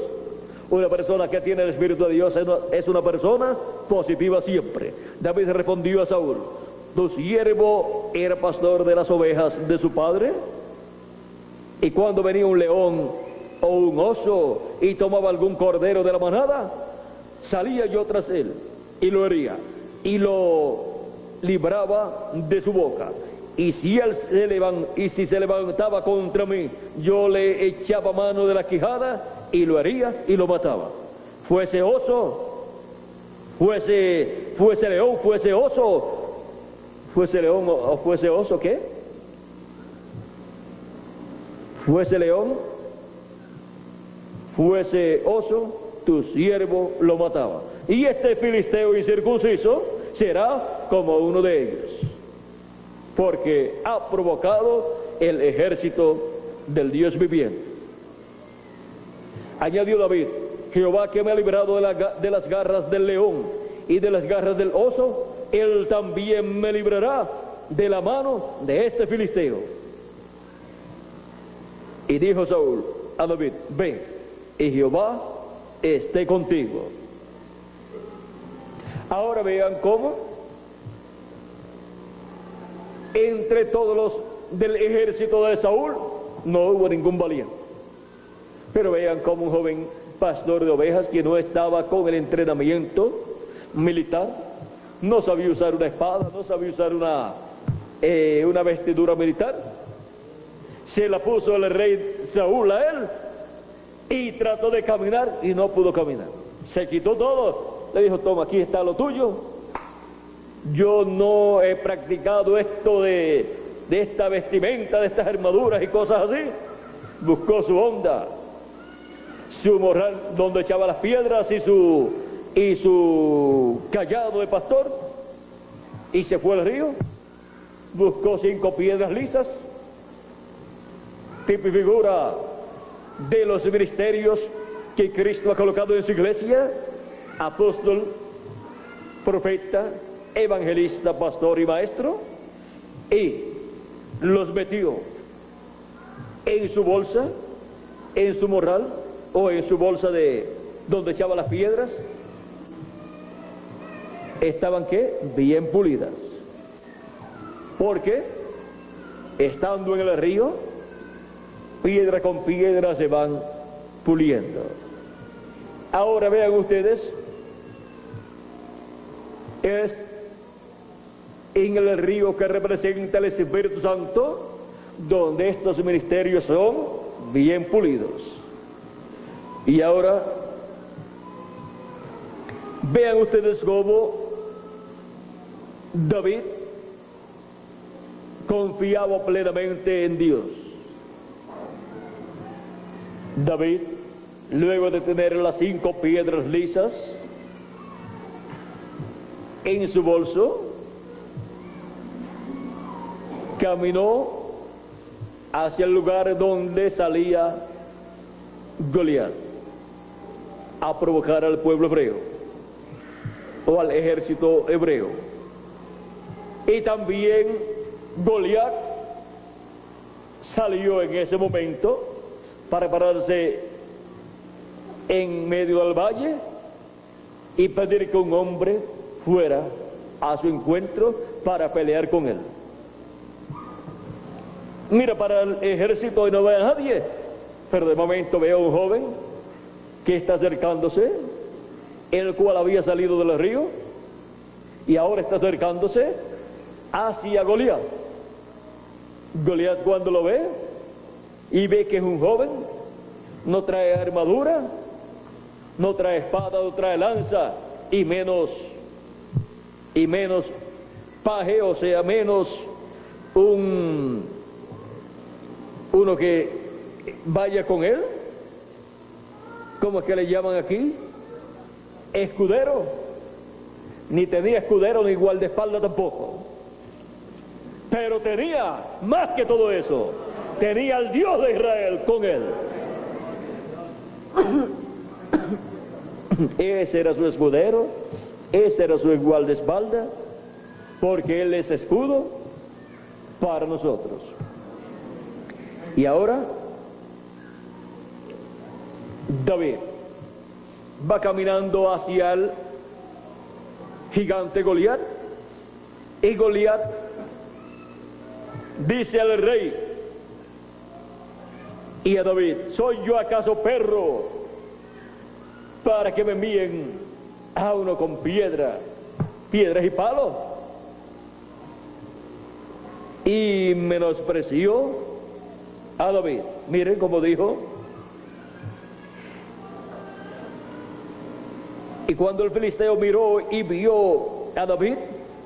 una persona que tiene el Espíritu de Dios, es una persona positiva siempre. David respondió a Saúl: tu siervo era pastor de las ovejas de su padre, y cuando venía un león o un oso y tomaba algún cordero de la manada, salía yo tras él y lo hería y lo libraba de su boca. Y si se levantaba contra mí, yo le echaba mano de la quijada y lo hería y lo mataba. Fuese oso, fuese león, fuese león o fuese oso, ¿qué? Fuese león, fuese oso, tu siervo lo mataba. Y este filisteo incircunciso será como uno de ellos, porque ha provocado el ejército del Dios viviente. Añadió David: Jehová, que me ha librado de las garras del león y de las garras del oso, él también me librará de la mano de este filisteo. Y dijo Saúl a David: ven, y Jehová esté contigo. Ahora vean cómo entre todos los del ejército de Saúl no hubo ningún valiente. Pero vean cómo un joven pastor de ovejas, que no estaba con el entrenamiento militar, no sabía usar una espada, no sabía usar una vestidura militar, se la puso el rey Saúl a él y trató de caminar y no pudo caminar. Se quitó todo, le dijo: toma, aquí está lo tuyo. Yo no he practicado esto de esta vestimenta, de estas armaduras y cosas así. Buscó su honda, su morral donde echaba las piedras y su cayado de pastor, y se fue al río. Buscó 5 piedras lisas, tipo y figura de los ministerios que Cristo ha colocado en su iglesia: apóstol, profeta, evangelista, pastor y maestro, y los metió en su bolsa, en su morral o en su bolsa de donde echaba las piedras. Estaban ¿qué? Bien pulidas, porque estando en el río, piedra con piedra se van puliendo. Ahora vean ustedes, es en el río que representa el Espíritu Santo donde estos ministerios son bien pulidos. Y ahora vean ustedes cómo David confiaba plenamente en Dios. David, luego de tener las 5 piedras lisas en su bolso, caminó hacia el lugar donde salía Goliat a provocar al pueblo hebreo o al ejército hebreo. Y también Goliat salió en ese momento para pararse en medio del valle y pedir que un hombre fuera a su encuentro para pelear con él. Mira, para el ejército no ve a nadie, pero de momento veo a un joven que está acercándose, el cual había salido del río y ahora está acercándose hacia Goliat. Goliat, cuando lo ve y ve que es un joven, no trae armadura, no trae espada, no trae lanza, y menos paje, o sea, menos uno que vaya con él. ¿Cómo es que le llaman aquí? Escudero. Ni tenía escudero ni guardaespaldas tampoco. Pero tenía más que todo eso. Tenía al Dios de Israel con él. Ese era su escudero, ese era su guardaespaldas, porque él es escudo para nosotros. Y ahora David va caminando hacia el gigante Goliat, y Goliat dice al rey y a David: ¿soy yo acaso perro para que me envíen a uno con piedras y palos? Y menospreció a David. Miren cómo dijo: y cuando el filisteo miró y vio a David,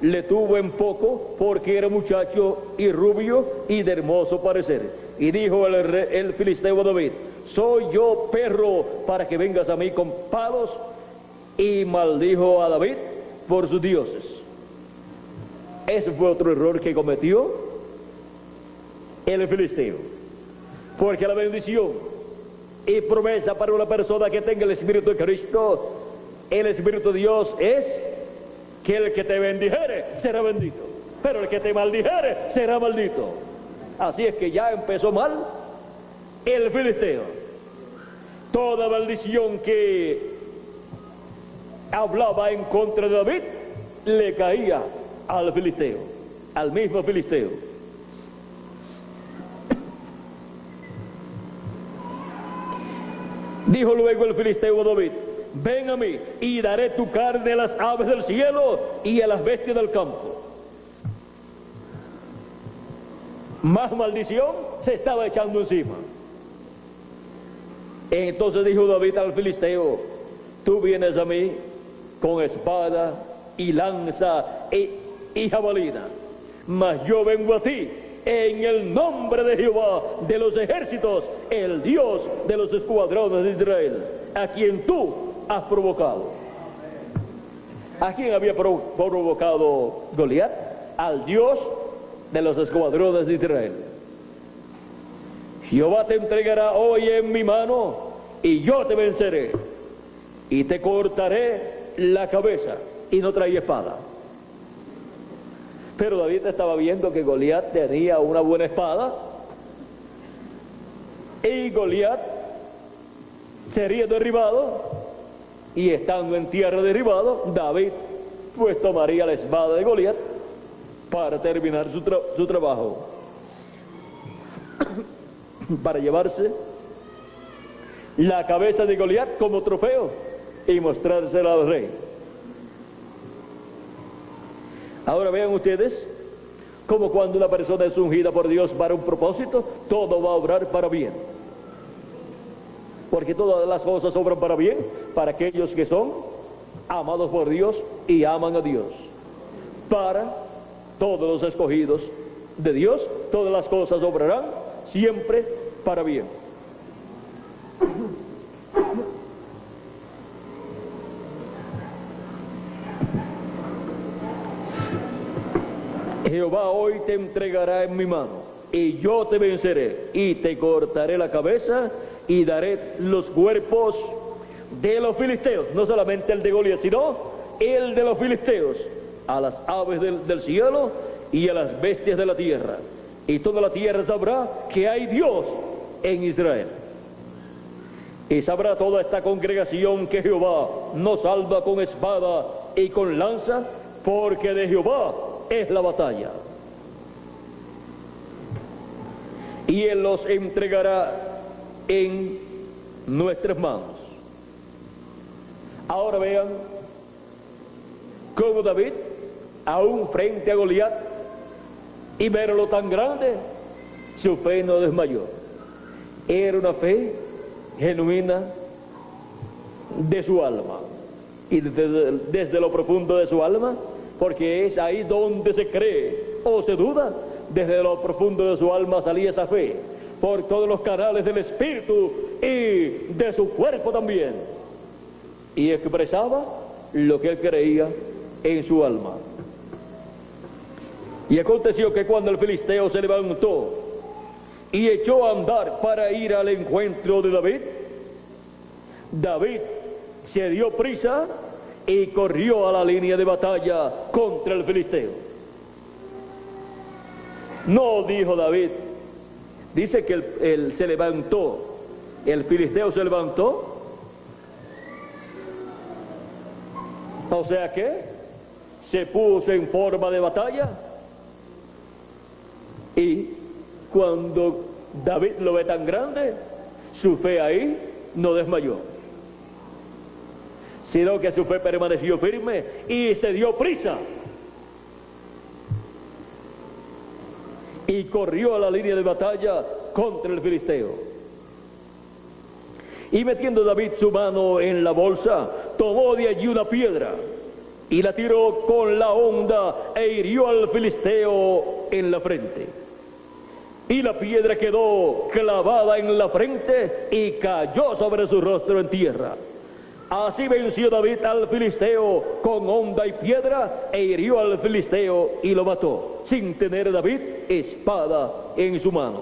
le tuvo en poco, porque era muchacho y rubio y de hermoso parecer. Y dijo el filisteo a David: ¿soy yo perro para que vengas a mí con palos? Y maldijo a David por sus dioses. Ese fue otro error que cometió el filisteo, porque la bendición y promesa para una persona que tenga el Espíritu de Cristo, el Espíritu de Dios, es que el que te bendijere será bendito, pero el que te maldijere será maldito. Así es que ya empezó mal el filisteo. Toda maldición que hablaba en contra de David le caía al filisteo, al mismo filisteo. Dijo luego el filisteo a David: ven a mí y daré tu carne a las aves del cielo y a las bestias del campo. Más maldición se estaba echando encima. Entonces dijo David al filisteo: tú vienes a mí con espada y lanza y jabalina, mas yo vengo a ti en el nombre de Jehová de los ejércitos, el Dios de los escuadrones de Israel, a quien tú has provocado. ¿A quién había provocado Goliat? Al Dios de los escuadrones de Israel. Jehová te entregará hoy en mi mano, y yo te venceré, y te cortaré la cabeza. Y no traía espada. Pero David estaba viendo que Goliat tenía una buena espada, y Goliat sería derribado, y estando en tierra derribado, David pues tomaría la espada de Goliat para terminar su trabajo, para llevarse la cabeza de Goliat como trofeo y mostrársela al rey. Ahora vean ustedes cómo cuando una persona es ungida por Dios para un propósito, todo va a obrar para bien. Porque todas las cosas obran para bien para aquellos que son amados por Dios y aman a Dios. Para todos los escogidos de Dios, todas las cosas obrarán siempre para bien. Jehová hoy te entregará en mi mano, y yo te venceré, y te cortaré la cabeza, y daré los cuerpos de los filisteos, no solamente el de Goliat, sino el de los filisteos, a las aves del cielo y a las bestias de la tierra. Y toda la tierra sabrá que hay Dios en Israel. Y sabrá toda esta congregación que Jehová nos salva con espada y con lanza, porque de Jehová es la batalla. Y Él los entregará en nuestras manos. Ahora vean cómo David, aún frente a Goliat, y verlo tan grande, su fe no desmayó. Era una fe genuina de su alma, y desde lo profundo de su alma, porque es ahí donde se cree o se duda. Desde lo profundo de su alma salía esa fe, por todos los canales del espíritu y de su cuerpo también, y expresaba lo que él creía en su alma. Y aconteció que cuando el filisteo se levantó y echó a andar para ir al encuentro de David, David se dio prisa y corrió a la línea de batalla contra el filisteo. No dijo David, dice que él se levantó, el filisteo se levantó, o sea que se puso en forma de batalla, y cuando David lo ve tan grande, su fe ahí no desmayó, sino que su fe permaneció firme y se dio prisa y corrió a la línea de batalla contra el filisteo. Y metiendo David su mano en la bolsa, tomó de allí una piedra y la tiró con la honda e hirió al filisteo en la frente. Y la piedra quedó clavada en la frente y cayó sobre su rostro en tierra. Así venció David al filisteo con honda y piedra, e hirió al filisteo y lo mató, sin tener David espada en su mano.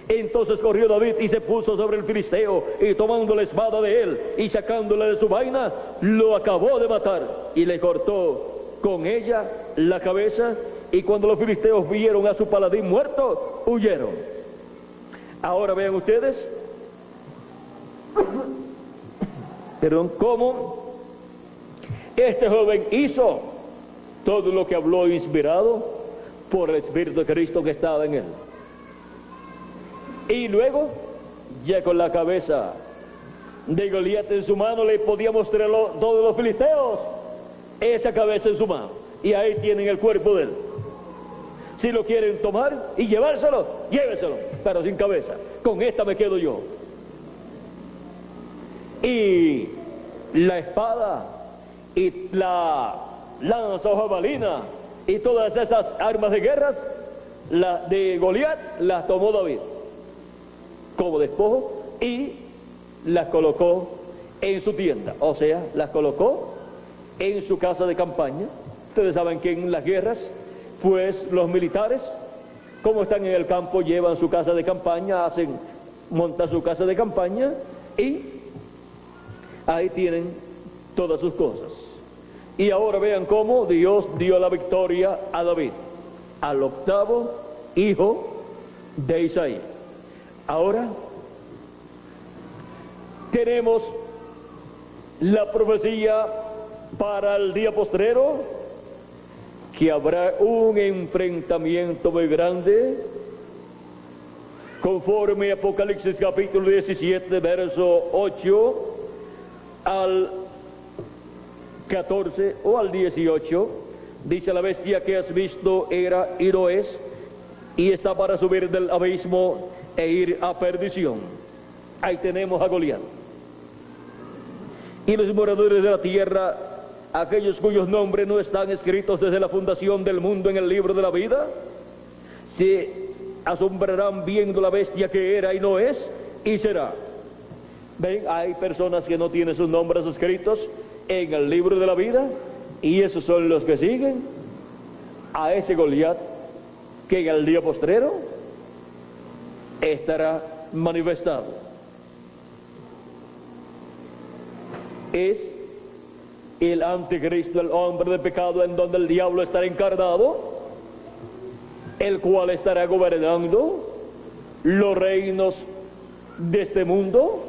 Entonces corrió David y se puso sobre el filisteo, y tomando la espada de él y sacándola de su vaina, lo acabó de matar y le cortó con ella la cabeza. Y cuando los filisteos vieron a su paladín muerto, huyeron. Ahora vean ustedes, cómo este joven hizo todo lo que habló inspirado por el Espíritu de Cristo que estaba en él. Y luego, ya con la cabeza de Goliat en su mano, le podía mostrar a todos los filisteos esa cabeza en su mano. Y ahí tienen el cuerpo de él. Si lo quieren tomar y llevárselo, lléveselo, pero sin cabeza. Con esta me quedo yo. Y la espada y la lanza o jabalina y todas esas armas de guerras de Goliat las tomó David como despojo y las colocó en su tienda, o sea, las colocó en su casa de campaña. Ustedes saben que en las guerras, pues los militares, como están en el campo, llevan su casa de campaña, montan su casa de campaña y ahí tienen todas sus cosas. Y ahora vean cómo Dios dio la victoria a David, al octavo hijo de Isaí. Ahora tenemos la profecía para el día postrero, que habrá un enfrentamiento muy grande, conforme Apocalipsis capítulo 17, verso 8 al 14 o al 18, dice: la bestia que has visto era y no es, y está para subir del abismo e ir a perdición. Ahí tenemos a Goliat. Y los moradores de la tierra, aquellos cuyos nombres no están escritos desde la fundación del mundo en el libro de la vida, se asombrarán viendo la bestia que era y no es y será. Ven, hay personas que no tienen sus nombres escritos en el libro de la vida, y esos son los que siguen a ese Goliat que en el día postrero estará manifestado. Es el anticristo, el hombre de pecado, en donde el diablo estará encarnado, el cual estará gobernando los reinos de este mundo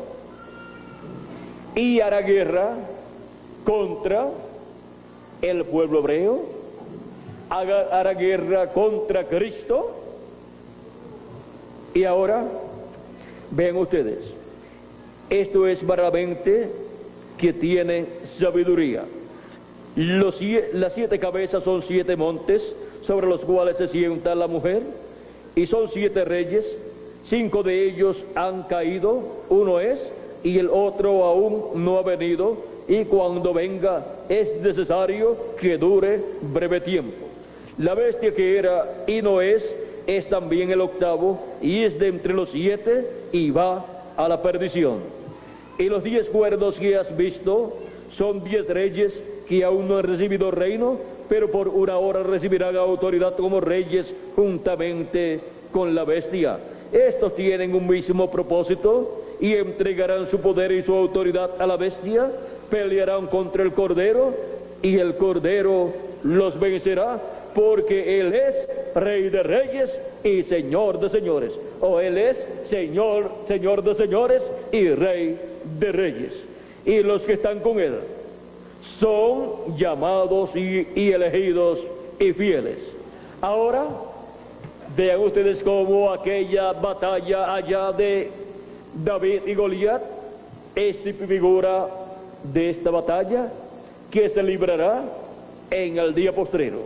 y hará guerra contra el pueblo hebreo, hará guerra contra Cristo. Y ahora vean ustedes, esto es verdaderamente que tiene sabiduría. Las 7 cabezas son 7 montes sobre los cuales se sienta la mujer, y son 7 reyes. 5 de ellos han caído, uno es, y el otro aún no ha venido, y cuando venga es necesario que dure breve tiempo. La bestia que era y no es también el octavo, y es de entre los 7, y va a la perdición. Y los 10 cuernos que has visto son 10 reyes que aún no han recibido reino, pero por una hora recibirán autoridad como reyes juntamente con la bestia. Estos tienen un mismo propósito y entregarán su poder y su autoridad a la bestia, pelearán contra el Cordero y el Cordero los vencerá, porque Él es Rey de Reyes y Señor de Señores, o Él es Señor de Señores y Rey de Reyes. Y los que están con Él son llamados y elegidos y fieles. Ahora vean ustedes cómo aquella batalla allá de David y Goliat es figura de esta batalla que se librará en el día postrero,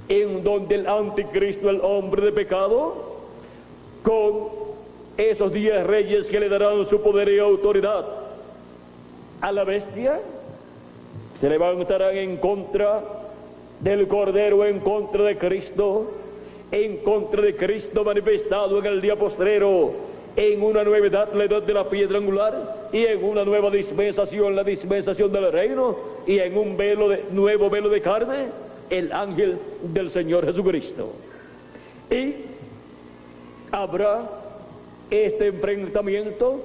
en donde el anticristo, el hombre de pecado, con esos 10 reyes que le darán su poder y autoridad a la bestia, se levantarán en contra del Cordero, en contra de Cristo manifestado en el día postrero, en una nueva edad, la edad de la piedra angular, y en una nueva dispensación, la dispensación del reino, y en un nuevo velo de carne, el ángel del Señor Jesucristo. Y habrá este enfrentamiento,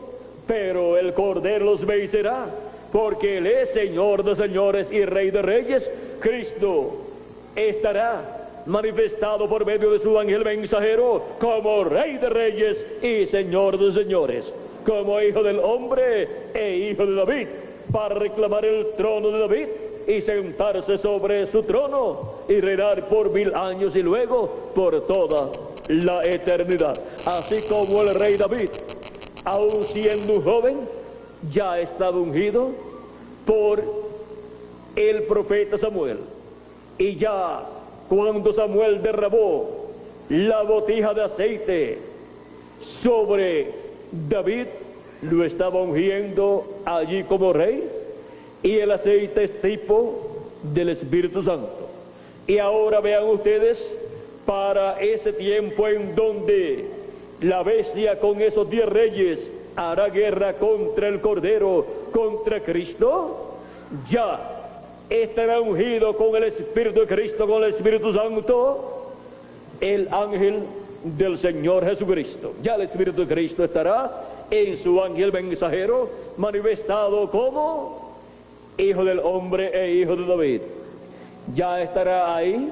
pero el Cordero los vencerá, porque Él es Señor de señores y Rey de reyes. Cristo estará manifestado por medio de su ángel mensajero como Rey de reyes y Señor de señores, como Hijo del hombre e Hijo de David, para reclamar el trono de David y sentarse sobre su trono y reinar por 1000 años y luego por toda la eternidad. Así como el rey David, aun siendo un joven, ya estaba ungido por el profeta Samuel, y ya cuando Samuel derramó la botija de aceite sobre David, lo estaba ungiendo allí como rey, y el aceite es tipo del Espíritu Santo. Y ahora vean ustedes, para ese tiempo en donde la bestia con esos 10 reyes hará guerra contra el Cordero, contra Cristo, ya estará ungido con el Espíritu de Cristo, con el Espíritu Santo, el ángel del Señor Jesucristo. Ya el Espíritu de Cristo estará en su ángel mensajero, manifestado como Hijo del hombre e Hijo de David. Ya estará ahí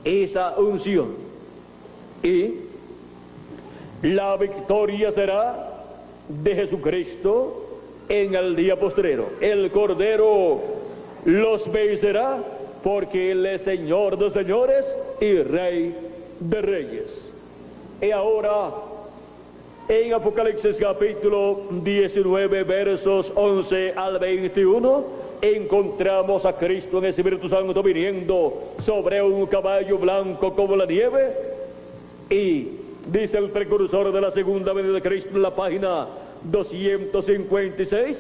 esa unción, y la victoria será de Jesucristo en el día postrero. El Cordero los vencerá, porque Él es Señor de señores y Rey de reyes. Y ahora, en Apocalipsis capítulo 19, versos 11 al 21, encontramos a Cristo en el Espíritu Santo viniendo sobre un caballo blanco como la nieve, y dice el precursor de la segunda venida de Cristo en la página 256,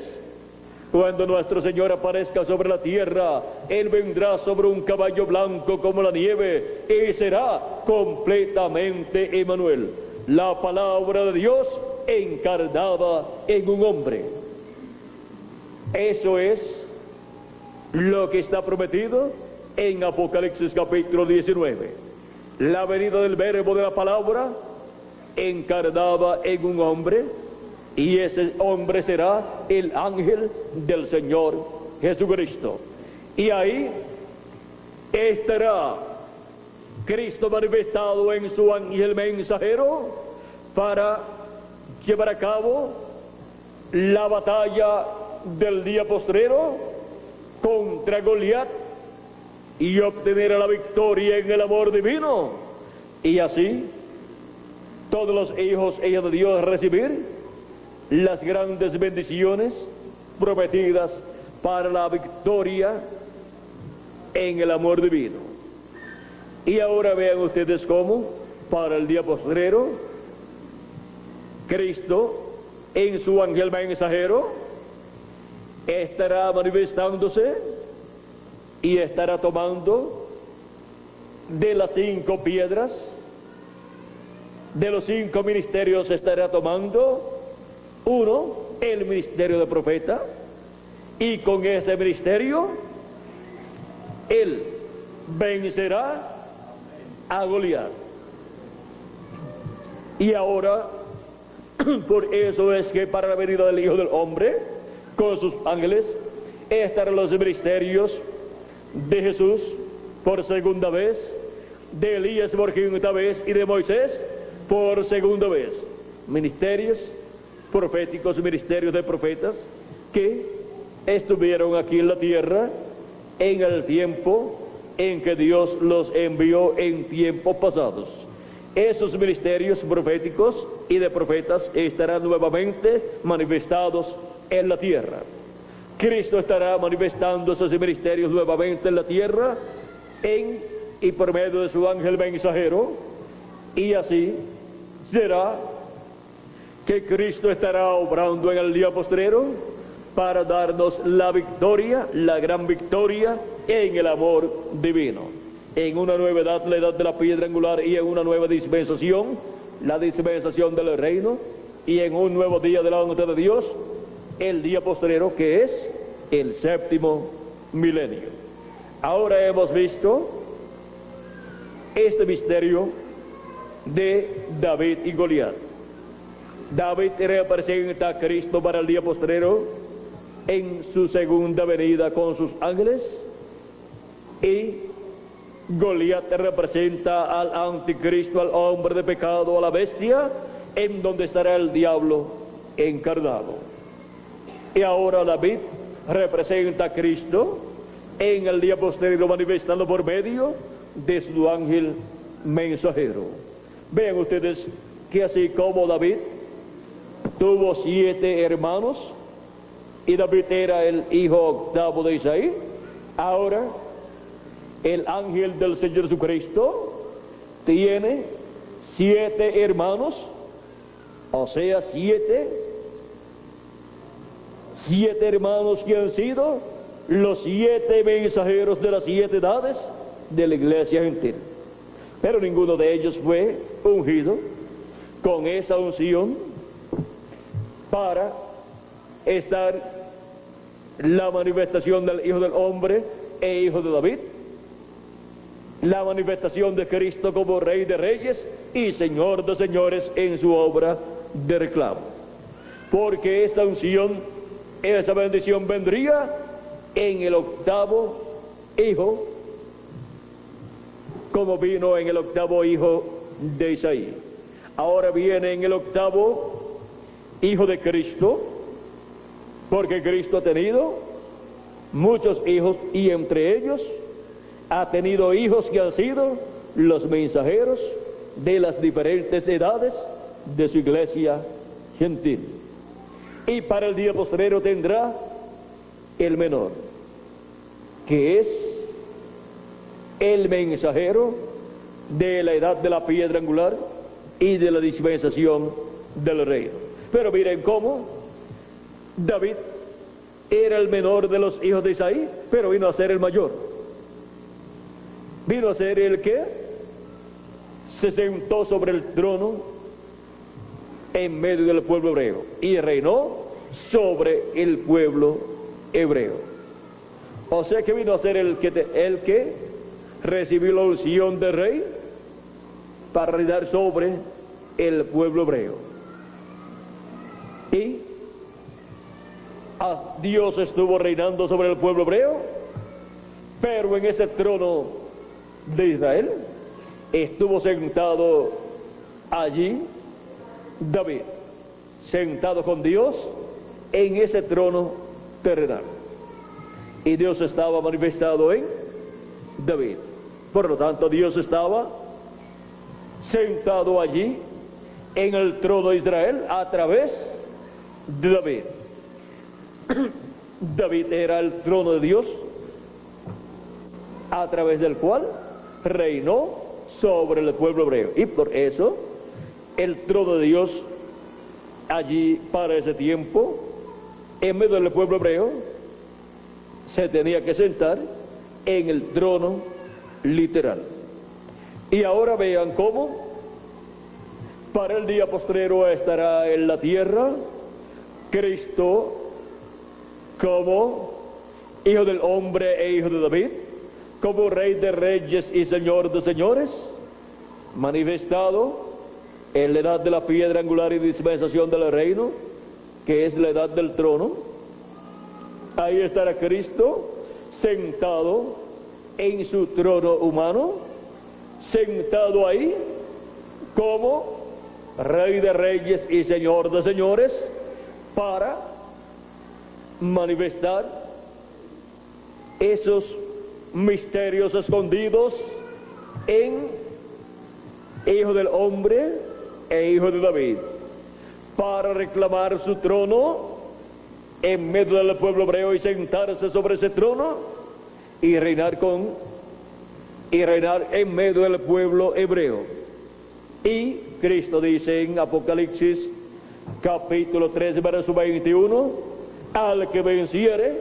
cuando nuestro Señor aparezca sobre la tierra, Él vendrá sobre un caballo blanco como la nieve, y será completamente Emmanuel, la palabra de Dios encarnada en un hombre. Eso es lo que está prometido en Apocalipsis capítulo 19. la venida del verbo de la palabra encarnada en un hombre, y ese hombre será el ángel del Señor Jesucristo. Y ahí estará Cristo manifestado en su ángel mensajero para llevar a cabo la batalla del día postrero contra Goliat y obtener la victoria en el amor divino, y así todos los hijos e hijas de Dios recibir las grandes bendiciones prometidas para la victoria en el amor divino. Y ahora vean ustedes cómo para el día postrero Cristo en su ángel mensajero estará manifestándose y estará tomando de las 5 piedras, de los 5 ministerios estará tomando uno, el ministerio de profeta, y con ese ministerio él vencerá a Goliat. Y ahora, por eso es que para la venida del Hijo del Hombre con sus ángeles estarán los ministerios de Jesús por segunda vez, de Elías por quinta vez y de Moisés por segunda vez. Ministerios proféticos, ministerios de profetas que estuvieron aquí en la tierra en el tiempo en que Dios los envió en tiempos pasados. Esos ministerios proféticos y de profetas estarán nuevamente manifestados en la tierra. Cristo estará manifestando esos ministerios nuevamente en la tierra y por medio de su ángel mensajero, y así será que Cristo estará obrando en el día postrero para darnos la victoria, la gran victoria en el amor divino. En una nueva edad, la edad de la piedra angular, y en una nueva dispensación, la dispensación del reino, y en un nuevo día delante de Dios, el día postrero, que es el 7º milenio. Ahora hemos visto este misterio de David y Goliat. David representa a Cristo para el día postrero en su segunda venida con sus ángeles, y Goliat representa al anticristo, al hombre de pecado, a la bestia, en donde estará el diablo encarnado. Y ahora David representa a Cristo en el día postrero, manifestando por medio de su ángel mensajero. Vean ustedes que así como David tuvo 7 hermanos, y David era el hijo octavo de Isaí, ahora el ángel del Señor Jesucristo tiene 7 hermanos, o sea, 7 hermanos que han sido los 7 mensajeros de las 7 edades de la iglesia gentil. Pero ninguno de ellos fue ungido con esa unción para estar la manifestación del Hijo del Hombre e Hijo de David, la manifestación de Cristo como Rey de Reyes y Señor de Señores en su obra de reclamo. Porque esta unción, esa bendición vendría en el octavo Hijo, como vino en el octavo Hijo de Isaí. Ahora viene en el octavo Hijo de Cristo, porque Cristo ha tenido muchos hijos, y entre ellos ha tenido hijos que han sido los mensajeros de las diferentes edades de su iglesia gentil. Y para el día postrero tendrá el menor, que es el mensajero de la edad de la piedra angular y de la dispensación del reino. Pero miren cómo David era el menor de los hijos de Isaí, pero vino a ser el mayor. Vino a ser el que se sentó sobre el trono en medio del pueblo hebreo y reinó sobre el pueblo hebreo. O sea que vino a ser el que recibió la unción de rey para reinar sobre el pueblo hebreo. Y Dios estuvo reinando sobre el pueblo hebreo, pero en ese trono de Israel estuvo sentado allí David, sentado con Dios en ese trono terrenal. Y Dios estaba manifestado en David. Por lo tanto, Dios estaba sentado allí en el trono de Israel a través de David. David era el trono de Dios a través del cual reinó sobre el pueblo hebreo. Y por eso el trono de Dios allí para ese tiempo, en medio del pueblo hebreo, se tenía que sentar en el trono literal. Y ahora vean cómo para el día postrero estará en la tierra Cristo como Hijo del hombre e Hijo de David, como Rey de reyes y Señor de señores, manifestado en la edad de la piedra angular y dispensación del reino, que es la edad del trono. Ahí estará Cristo sentado en su trono humano, sentado ahí como Rey de reyes y Señor de señores, para manifestar esos misterios escondidos en Hijo del hombre e Hijo de David, para reclamar su trono en medio del pueblo hebreo y sentarse sobre ese trono y reinar en medio del pueblo hebreo. Y Cristo dice en Apocalipsis capítulo 3 verso 21, al que venciere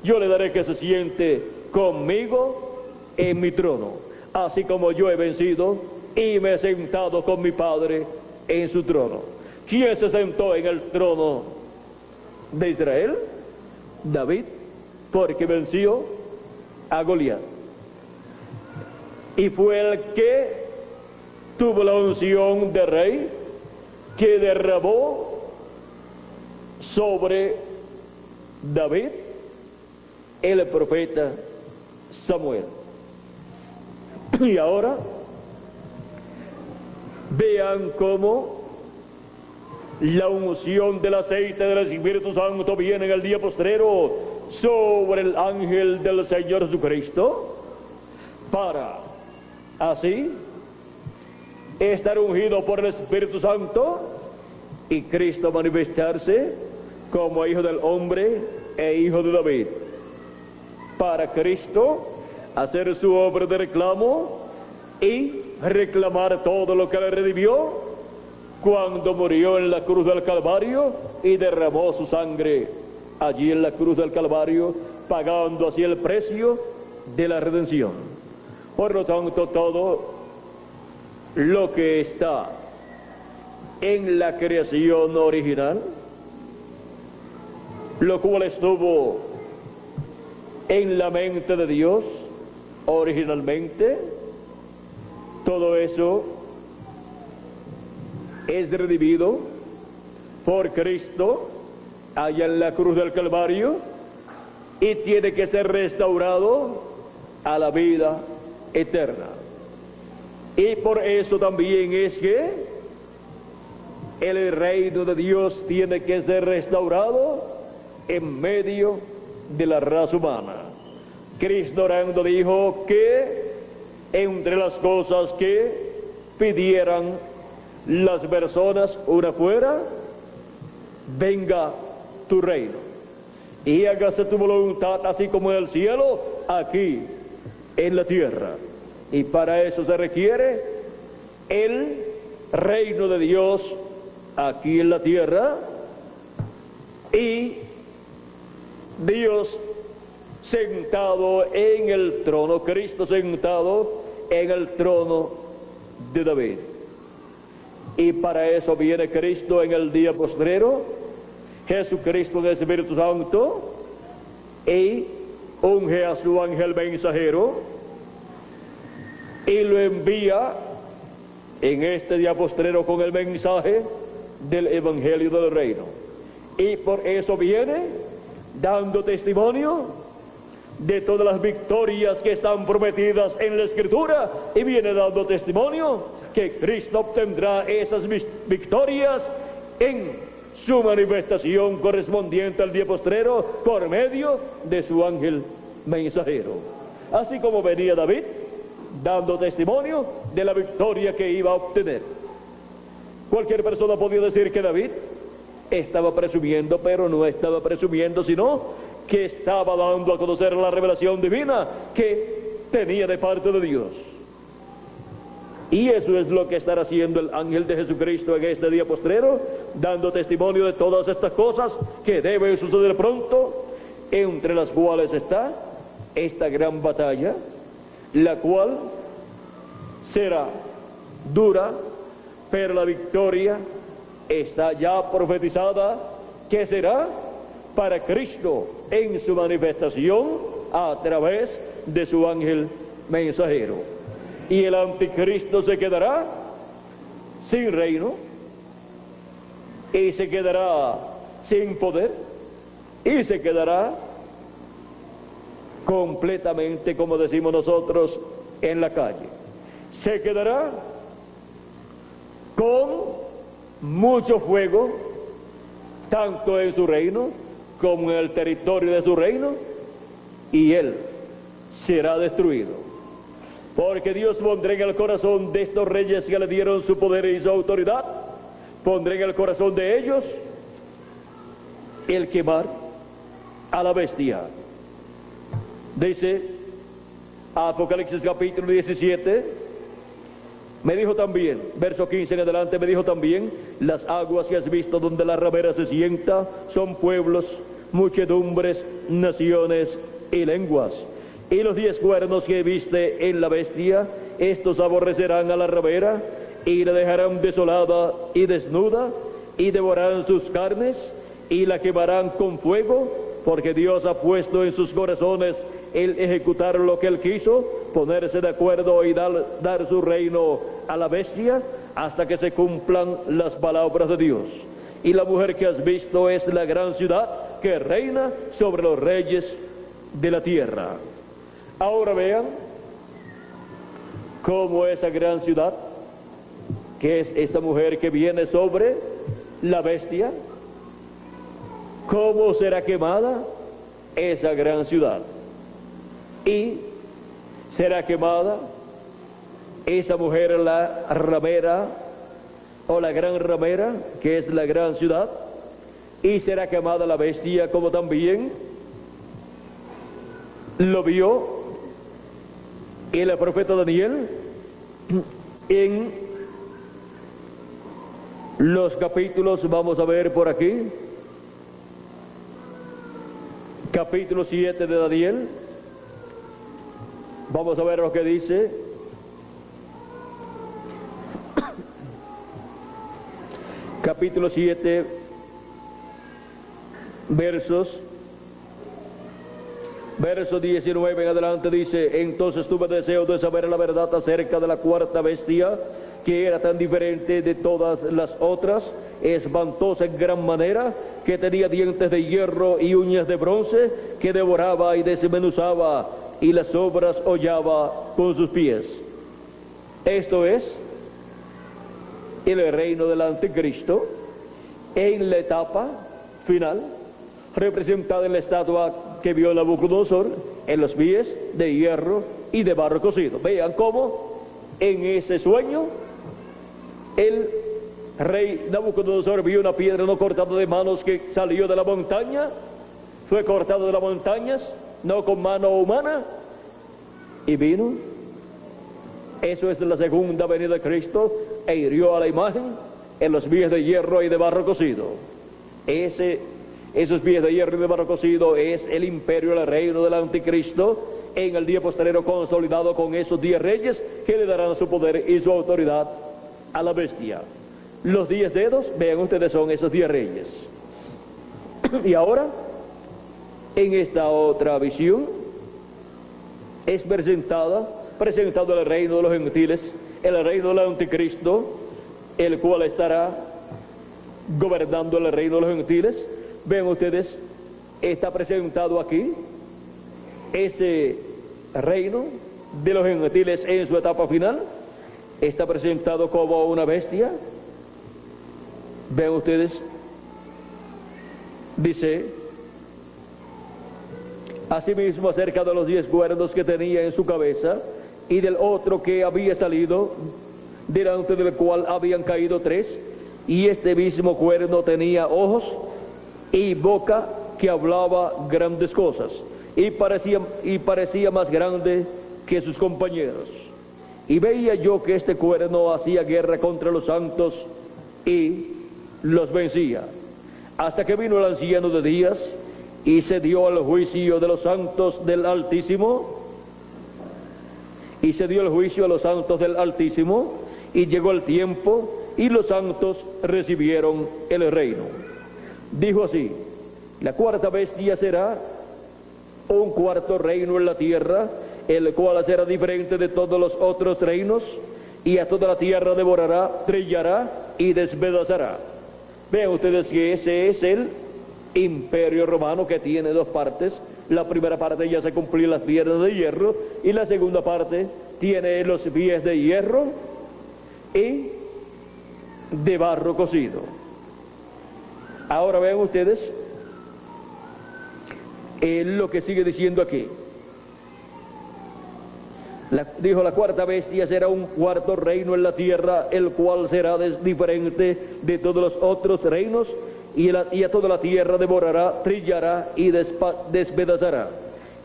yo le daré que se siente conmigo en mi trono, así como yo he vencido y me he sentado con mi Padre en su trono. ¿Quién se sentó en el trono de Israel? David, porque venció a Goliat. Y fue el que tuvo la unción de rey, que derramó sobre David el profeta Samuel. Y ahora vean cómo la unción del aceite del Espíritu Santo viene en el día postrero sobre el ángel del Señor Jesucristo, para así estar ungido por el Espíritu Santo y Cristo manifestarse como Hijo del hombre e Hijo de David. Para Cristo hacer su obra de reclamo y reclamar todo lo que le redimió cuando murió en la cruz del Calvario y derramó su sangre allí en la cruz del Calvario, pagando así el precio de la redención. Por lo tanto, todo lo que está en la creación original, lo cual estuvo en la mente de Dios originalmente, todo eso es redimido por Cristo allá en la cruz del Calvario y tiene que ser restaurado a la vida eterna. Y por eso también es que el reino de Dios tiene que ser restaurado en medio de la raza humana. Cristo orando dijo que entre las cosas que pidieran las personas, una fuera: venga tu reino y hágase tu voluntad así como en el cielo, aquí en la tierra. Y para eso se requiere el reino de Dios aquí en la tierra, y Dios sentado en el trono, Cristo sentado en el trono de David. Y para eso viene Cristo en el día postrero, Jesucristo en el Espíritu Santo, y unge a su ángel mensajero y lo envía en este día postrero con el mensaje del Evangelio del Reino. Y por eso viene dando testimonio de todas las victorias que están prometidas en la Escritura, y viene dando testimonio que Cristo obtendrá esas victorias en su manifestación correspondiente al día postrero por medio de su ángel mensajero. Así como venía David dando testimonio de la victoria que iba a obtener. Cualquier persona podía decir que David estaba presumiendo, pero no estaba presumiendo, sino que estaba dando a conocer la revelación divina que tenía de parte de Dios. Y eso es lo que estará haciendo el ángel de Jesucristo en este día postrero, dando testimonio de todas estas cosas que deben suceder pronto, entre las cuales está esta gran batalla, la cual será dura, pero la victoria está ya profetizada, que será para Cristo en su manifestación a través de su ángel mensajero. Y el anticristo se quedará sin reino, y se quedará sin poder, y se quedará completamente, como decimos nosotros, en la calle. Se quedará con mucho fuego, tanto en su reino como en el territorio de su reino, y él será destruido. Porque Dios pondrá en el corazón de estos reyes que le dieron su poder y su autoridad, pondrá en el corazón de ellos el quemar a la bestia. Dice Apocalipsis capítulo 17, me dijo también, verso 15 en adelante, me dijo también: las aguas que has visto donde la ramera se sienta son pueblos, muchedumbres, naciones y lenguas. Y los 10 cuernos que viste en la bestia, estos aborrecerán a la ramera, y la dejarán desolada y desnuda, y devorarán sus carnes, y la quemarán con fuego, porque Dios ha puesto en sus corazones el ejecutar lo que él quiso, ponerse de acuerdo y dar su reino a la bestia, hasta que se cumplan las palabras de Dios. Y la mujer que has visto es la gran ciudad que reina sobre los reyes de la tierra. Ahora vean cómo esa gran ciudad, que es esta mujer que viene sobre la bestia, cómo será quemada esa gran ciudad. Y será quemada esa mujer, la ramera, o la gran ramera, que es la gran ciudad, y será quemada la bestia, como también lo vio el profeta Daniel en los capítulos, vamos a ver por aquí, capítulo 7 de Daniel. Vamos a ver lo que dice. Capítulo 7, verso 19 en adelante, dice: entonces tuve deseo de saber la verdad acerca de la cuarta bestia, que era tan diferente de todas las otras, espantosa en gran manera, que tenía dientes de hierro y uñas de bronce, que devoraba y desmenuzaba, y las obras hollaba con sus pies. Esto es el reino del anticristo en la etapa final, representada en la estatua que vio Nabucodonosor, en los pies de hierro y de barro cocido. Vean cómo en ese sueño el rey Nabucodonosor vio una piedra no cortada de manos que salió de la montaña, fue cortado de las montañas, no con mano humana, y vino. Eso es de la segunda venida de Cristo, e hirió a la imagen en los pies de hierro y de barro cocido. Esos pies de hierro y de barro cocido es el imperio, el reino del anticristo, en el día postrero, consolidado con esos 10 reyes que le darán su poder y su autoridad a la bestia. Los 10 dedos, vean ustedes, son esos 10 reyes. Y ahora, en esta otra visión, es presentado el reino de los gentiles el reino del anticristo, el cual estará gobernando el reino de los gentiles. Ven ustedes, está presentado aquí ese reino de los gentiles en su etapa final. Está presentado como una bestia. Ven ustedes, dice asimismo acerca de los 10 cuernos que tenía en su cabeza, y del otro que había salido, delante del cual habían caído 3, y este mismo cuerno tenía ojos y boca que hablaba grandes cosas, y parecía más grande que sus compañeros. Y veía yo que este cuerno hacía guerra contra los santos y los vencía, hasta que vino el anciano de días y se dio al juicio de los santos del Altísimo, y llegó el tiempo, y los santos recibieron el reino. Dijo así: la cuarta bestia será un cuarto reino en la tierra, el cual será diferente de todos los otros reinos, y a toda la tierra devorará, trillará y despedazará. Vean ustedes que ese es el imperio romano, que tiene 2 partes. La primera parte ya se cumplió las piernas de hierro, y la segunda parte tiene los pies de hierro y de barro cocido. Ahora vean ustedes lo que sigue diciendo aquí. Dijo: la cuarta bestia será un cuarto reino en la tierra, el cual será diferente de todos los otros reinos, y a toda la tierra devorará, trillará y despedazará.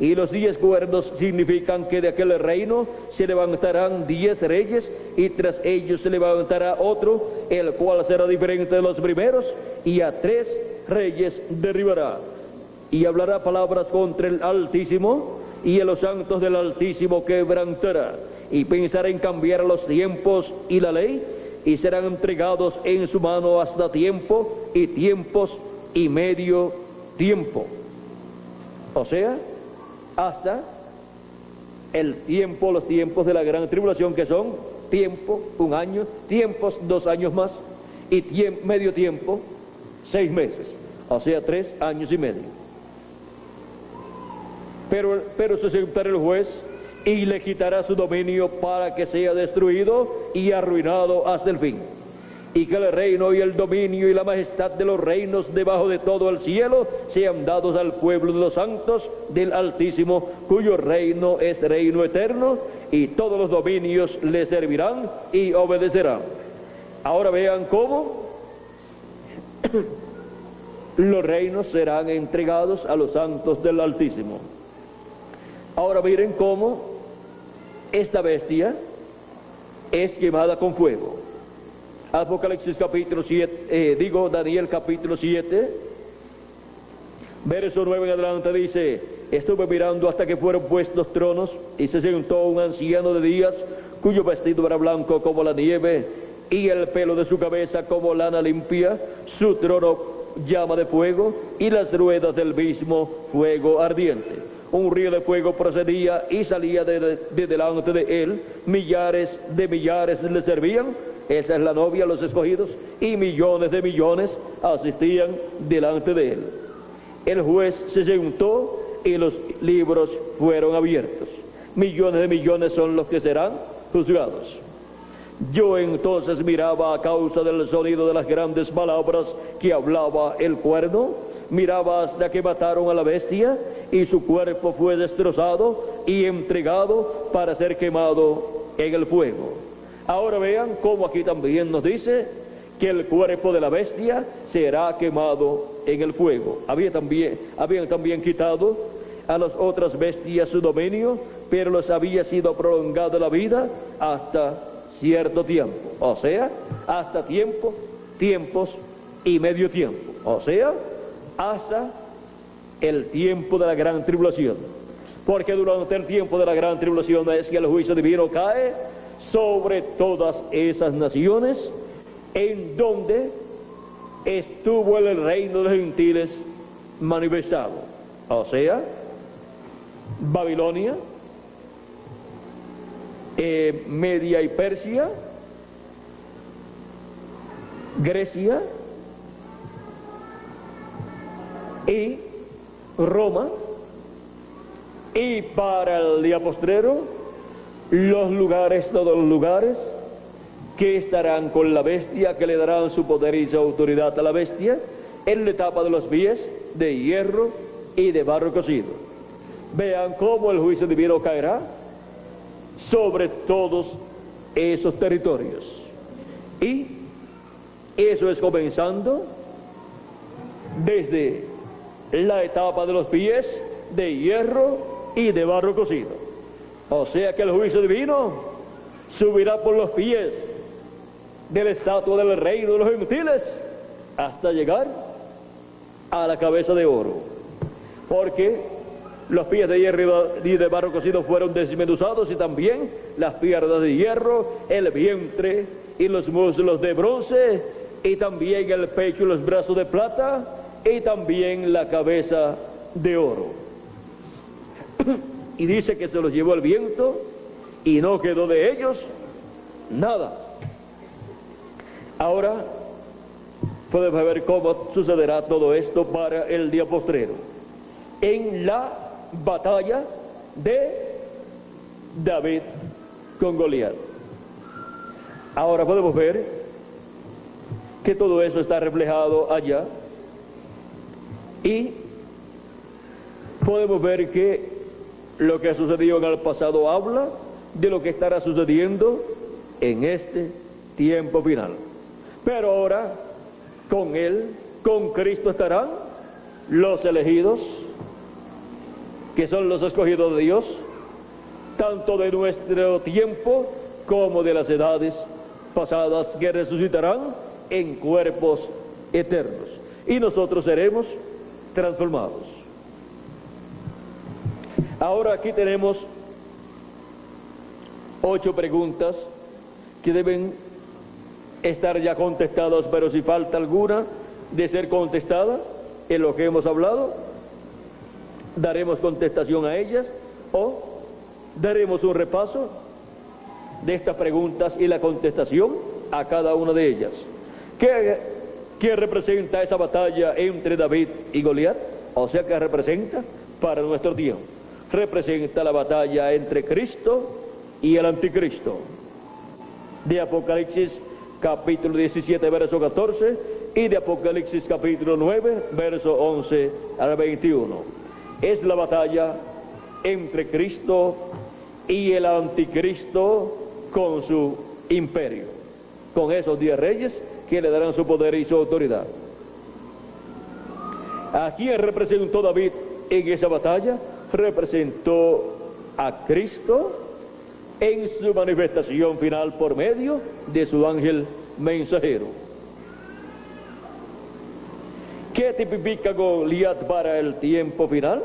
Y los 10 cuernos significan que de aquel reino se levantarán 10 reyes, y tras ellos se levantará otro, el cual será diferente de los primeros, y a 3 reyes derribará. Y hablará palabras contra el Altísimo, y a los santos del Altísimo quebrantará, y pensará en cambiar los tiempos y la ley, y serán entregados en su mano hasta tiempo y tiempos y medio tiempo. O sea, hasta el tiempo, los tiempos de la gran tribulación, que son tiempo, 1 año, tiempos, 2 años más, y medio tiempo, 6 meses, o sea, 3 años y medio. Pero se sentará el juez y le quitará su dominio para que sea destruido y arruinado hasta el fin. Y que el reino y el dominio y la majestad de los reinos debajo de todo el cielo sean dados al pueblo de los santos del Altísimo, cuyo reino es reino eterno, y todos los dominios le servirán y obedecerán. Ahora vean cómo los reinos serán entregados a los santos del Altísimo. Ahora miren cómo esta bestia es quemada con fuego. Apocalipsis capítulo 7, Daniel capítulo 7, verso 9 en adelante dice: estuve mirando hasta que fueron puestos tronos, y se sentó un anciano de días, cuyo vestido era blanco como la nieve, y el pelo de su cabeza como lana limpia, su trono llama de fuego, y las ruedas del mismo fuego ardiente. Un río de fuego procedía y salía de delante de él, millares de millares le servían, esa es la novia, los escogidos, y millones de millones asistían delante de él. El juez se sentó y los libros fueron abiertos. Millones de millones son los que serán juzgados. Yo entonces miraba a causa del sonido de las grandes palabras que hablaba el cuerno, miraba hasta que mataron a la bestia, y su cuerpo fue destrozado y entregado para ser quemado en el fuego. Ahora vean cómo aquí también nos dice que el cuerpo de la bestia será quemado en el fuego. Habían también quitado a las otras bestias su dominio, pero les había sido prolongada la vida hasta cierto tiempo, o sea, hasta tiempo, tiempos y medio tiempo, o sea, hasta el tiempo de la gran tribulación. Porque durante el tiempo de la gran tribulación es que el juicio divino cae sobre todas esas naciones en donde estuvo el reino de los gentiles manifestado, o sea, Babilonia, Media y Persia, Grecia y Roma, y para el día postrero los lugares, todos los lugares que estarán con la bestia, que le darán su poder y su autoridad a la bestia, en la etapa de los pies de hierro y de barro cocido. Vean cómo el juicio divino caerá sobre todos esos territorios. Y eso es comenzando desde la etapa de los pies de hierro y de barro cocido. O sea que el juicio divino subirá por los pies de la estatua del reino de los gentiles hasta llegar a la cabeza de oro, porque los pies de hierro y de barro cocido fueron desmenuzados, y también las piernas de hierro, el vientre y los muslos de bronce, y también el pecho y los brazos de plata, y también la cabeza de oro. Y dice que se los llevó el viento y no quedó de ellos nada. Ahora podemos ver cómo sucederá todo esto para el día postrero. En la batalla de David con Goliat. Ahora podemos ver que todo eso está reflejado allá, y podemos ver que lo que sucedió en el pasado habla de lo que estará sucediendo en este tiempo final. Pero ahora con Él, con Cristo, estarán los elegidos, que son los escogidos de Dios, tanto de nuestro tiempo como de las edades pasadas, que resucitarán en cuerpos eternos, y nosotros seremos transformados. Ahora aquí tenemos 8 preguntas que deben estar ya contestadas, pero si falta alguna de ser contestada en lo que hemos hablado, daremos contestación a ellas, o daremos un repaso de estas preguntas y la contestación a cada una de ellas. ¿Qué representa esa batalla entre David y Goliat? O sea, ¿qué representa para nuestro tiempo? Representa la batalla entre Cristo y el anticristo, de Apocalipsis capítulo 17 verso 14, y de Apocalipsis capítulo 9 verso 11 al 21. Es la batalla entre Cristo y el anticristo con su imperio, con esos 10 reyes que le darán su poder y su autoridad. ¿A quién representó David en esa batalla? Representó a Cristo en su manifestación final por medio de su ángel mensajero. ¿Qué tipifica Goliat para el tiempo final?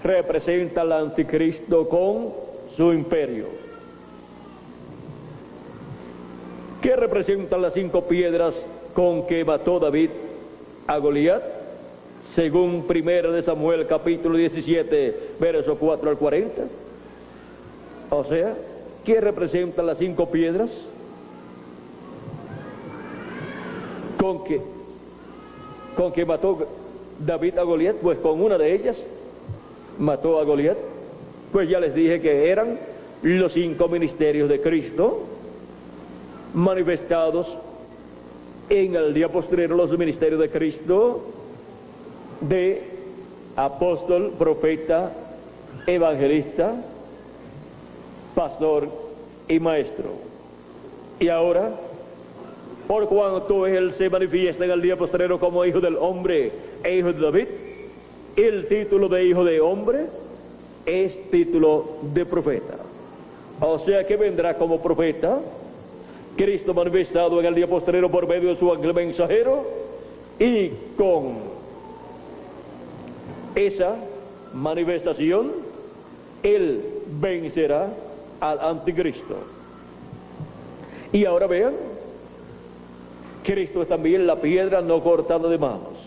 Representa al anticristo con su imperio. ¿Qué representan las 5 piedras con que mató David a Goliat? Según 1 de Samuel capítulo 17 verso 4 al 40. O sea, ¿qué representan las 5 piedras con que mató David a Goliat? Pues con una de ellas mató a Goliat. Pues ya les dije que eran los 5 ministerios de Cristo manifestados en el día postrero, los ministerios de Cristo de apóstol, profeta, evangelista, pastor y maestro. Y ahora, por cuanto Él se manifiesta en el día postrero como hijo del hombre e hijo de David, el título de hijo de hombre es título de profeta. O sea que vendrá como profeta Cristo manifestado en el día postrero por medio de su ángel mensajero, y con esa manifestación Él vencerá al anticristo. Y ahora vean, Cristo es también la piedra no cortada de manos.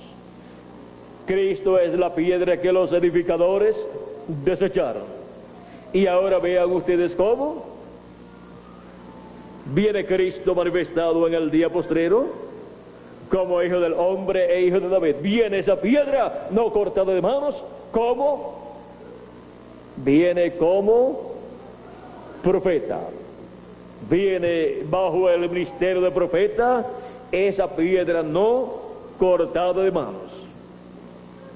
Cristo es la piedra que los edificadores desecharon. Y ahora vean ustedes cómo viene Cristo manifestado en el día postrero como hijo del hombre e hijo de David. Viene esa piedra no cortada de manos, ¿cómo? Viene como profeta. Viene bajo el ministerio de profeta, esa piedra no cortada de manos.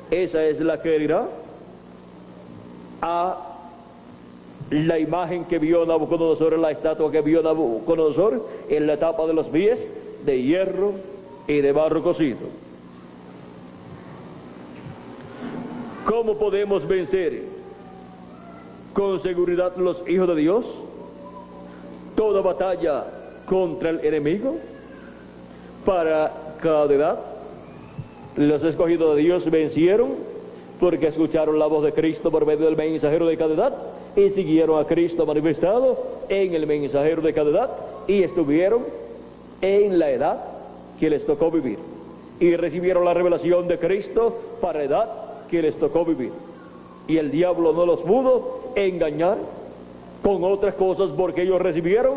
Esa es la que irá a la imagen que vio Nabucodonosor, en la estatua que vio Nabucodonosor en la etapa de los pies de hierro y de barro cocido. ¿Cómo podemos vencer con seguridad los hijos de Dios toda batalla contra el enemigo? Para cada edad, los escogidos de Dios vencieron porque escucharon la voz de Cristo por medio del mensajero de cada edad y siguieron a Cristo manifestado en el mensajero de cada edad y estuvieron en la edad que les tocó vivir y recibieron la revelación de Cristo para la edad que les tocó vivir. Y el diablo no los pudo engañar con otras cosas porque ellos recibieron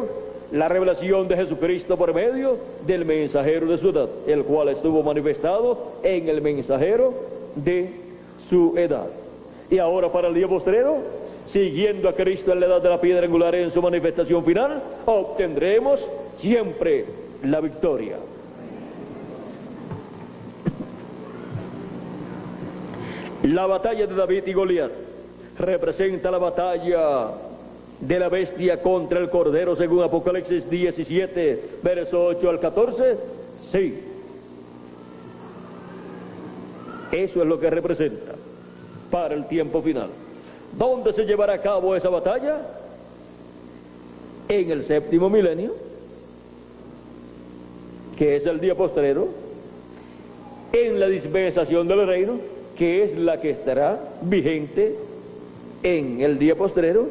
la revelación de Jesucristo por medio del mensajero de su edad, el cual estuvo manifestado en el mensajero de su edad. Y ahora para el día postrero, siguiendo a Cristo en la edad de la piedra angular en su manifestación final, obtendremos siempre la victoria. La batalla de David y Goliat representa la batalla de la bestia contra el cordero según Apocalipsis 17, verso 8 al 14. Sí, eso es lo que representa para el tiempo final. ¿Dónde se llevará a cabo esa batalla? En el séptimo milenio, que es el día postrero, en la dispensación del reino, que es la que estará vigente en el día postrero,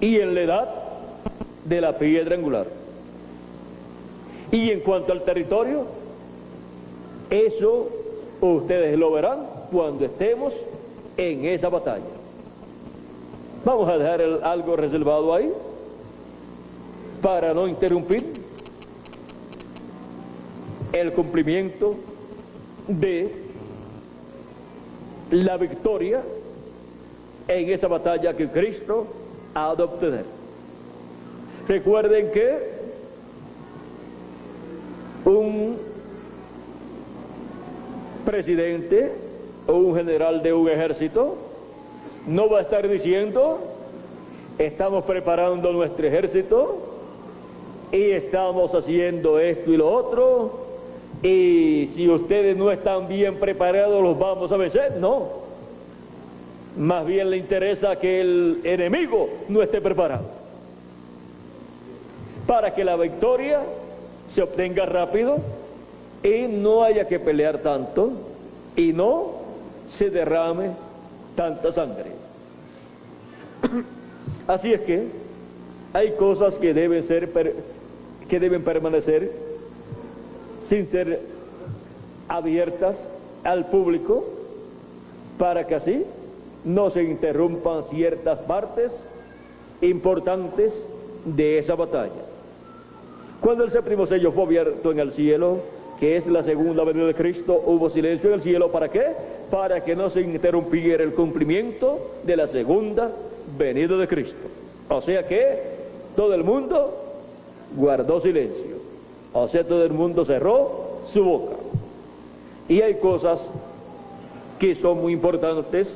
y en la edad de la piedra angular. Y en cuanto al territorio, eso ustedes lo verán cuando estemos en esa batalla. Vamos a dejar algo reservado ahí para no interrumpir el cumplimiento de la victoria en esa batalla que Cristo ha de obtener. Recuerden que un presidente o un general de un ejército no va a estar diciendo: estamos preparando nuestro ejército y estamos haciendo esto y lo otro, y si ustedes no están bien preparados los vamos a vencer. No, más bien le interesa que el enemigo no esté preparado, para que la victoria se obtenga rápido y no haya que pelear tanto y no se derrame tanta sangre. Así es que hay cosas que deben permanecer sin ser abiertas al público, para que así no se interrumpan ciertas partes importantes de esa batalla. Cuando el séptimo sello fue abierto en el cielo, que es la segunda venida de Cristo, hubo silencio en el cielo. ¿Para qué? Para que no se interrumpiera el cumplimiento de la segunda venida de Cristo. O sea que todo el mundo guardó silencio. O sea, todo el mundo cerró su boca. Y hay cosas que son muy importantes,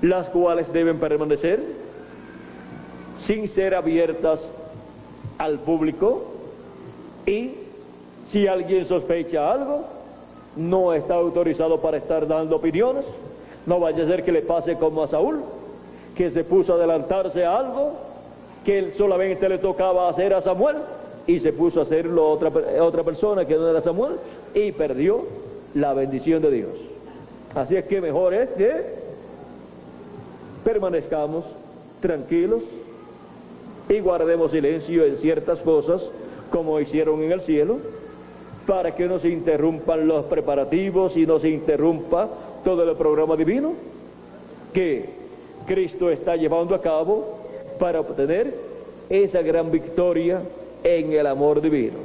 las cuales deben permanecer sin ser abiertas al público, y si alguien sospecha algo, no está autorizado para estar dando opiniones. No vaya a ser que le pase como a Saúl, que se puso a adelantarse a algo que él solamente le tocaba hacer a Samuel, y se puso a hacerlo a otra persona que no era Samuel, y perdió la bendición de Dios. Así es que mejor es que permanezcamos tranquilos y guardemos silencio en ciertas cosas, como hicieron en el cielo, para que no se interrumpan los preparativos y no se interrumpa todo el programa divino que Cristo está llevando a cabo para obtener esa gran victoria en el amor divino.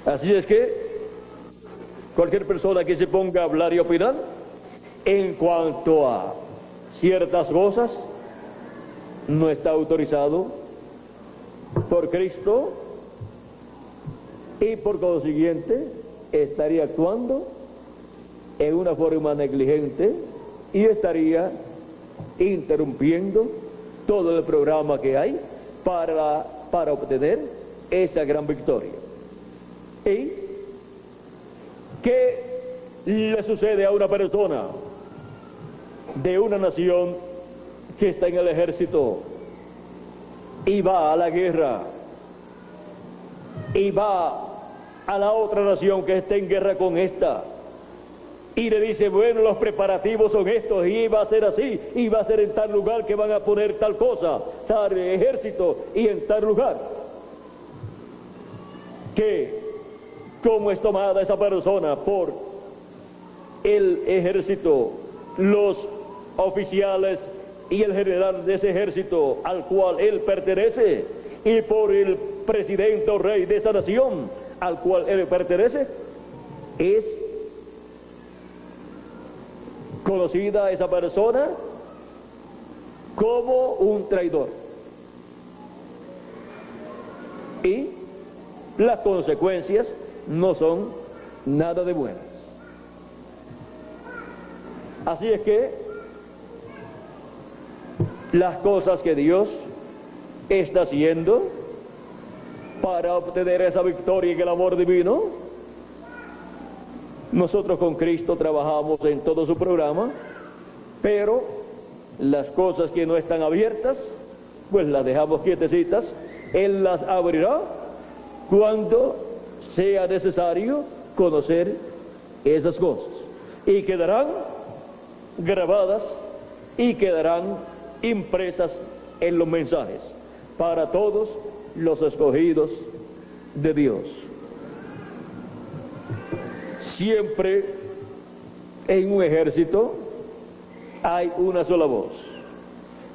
Así es que cualquier persona que se ponga a hablar y opinar en cuanto a ciertas cosas no está autorizado por Cristo y por consiguiente estaría actuando en una forma negligente y estaría interrumpiendo todo el programa que hay para obtener esa gran victoria. ¿Y qué le sucede a una persona de una nación que está en el ejército y va a la guerra y va a la otra nación que está en guerra con esta y le dice, bueno, los preparativos son estos y va a ser así y va a ser en tal lugar que van a poner tal cosa, tal ejército y en tal lugar? Que cómo es tomada esa persona por el ejército, los oficiales y el general de ese ejército al cual él pertenece, y por el presidente o rey de esa nación al cual él pertenece, es conocida esa persona como un traidor. Y las consecuencias no son nada de buenas. Así es que las cosas que Dios está haciendo para obtener esa victoria en el amor divino, nosotros con Cristo trabajamos en todo su programa, pero las cosas que no están abiertas, pues las dejamos quietecitas. Él las abrirá cuando sea necesario conocer esas cosas, y quedarán grabadas y quedarán impresas en los mensajes para todos los escogidos de Dios. Siempre en un ejército hay una sola voz,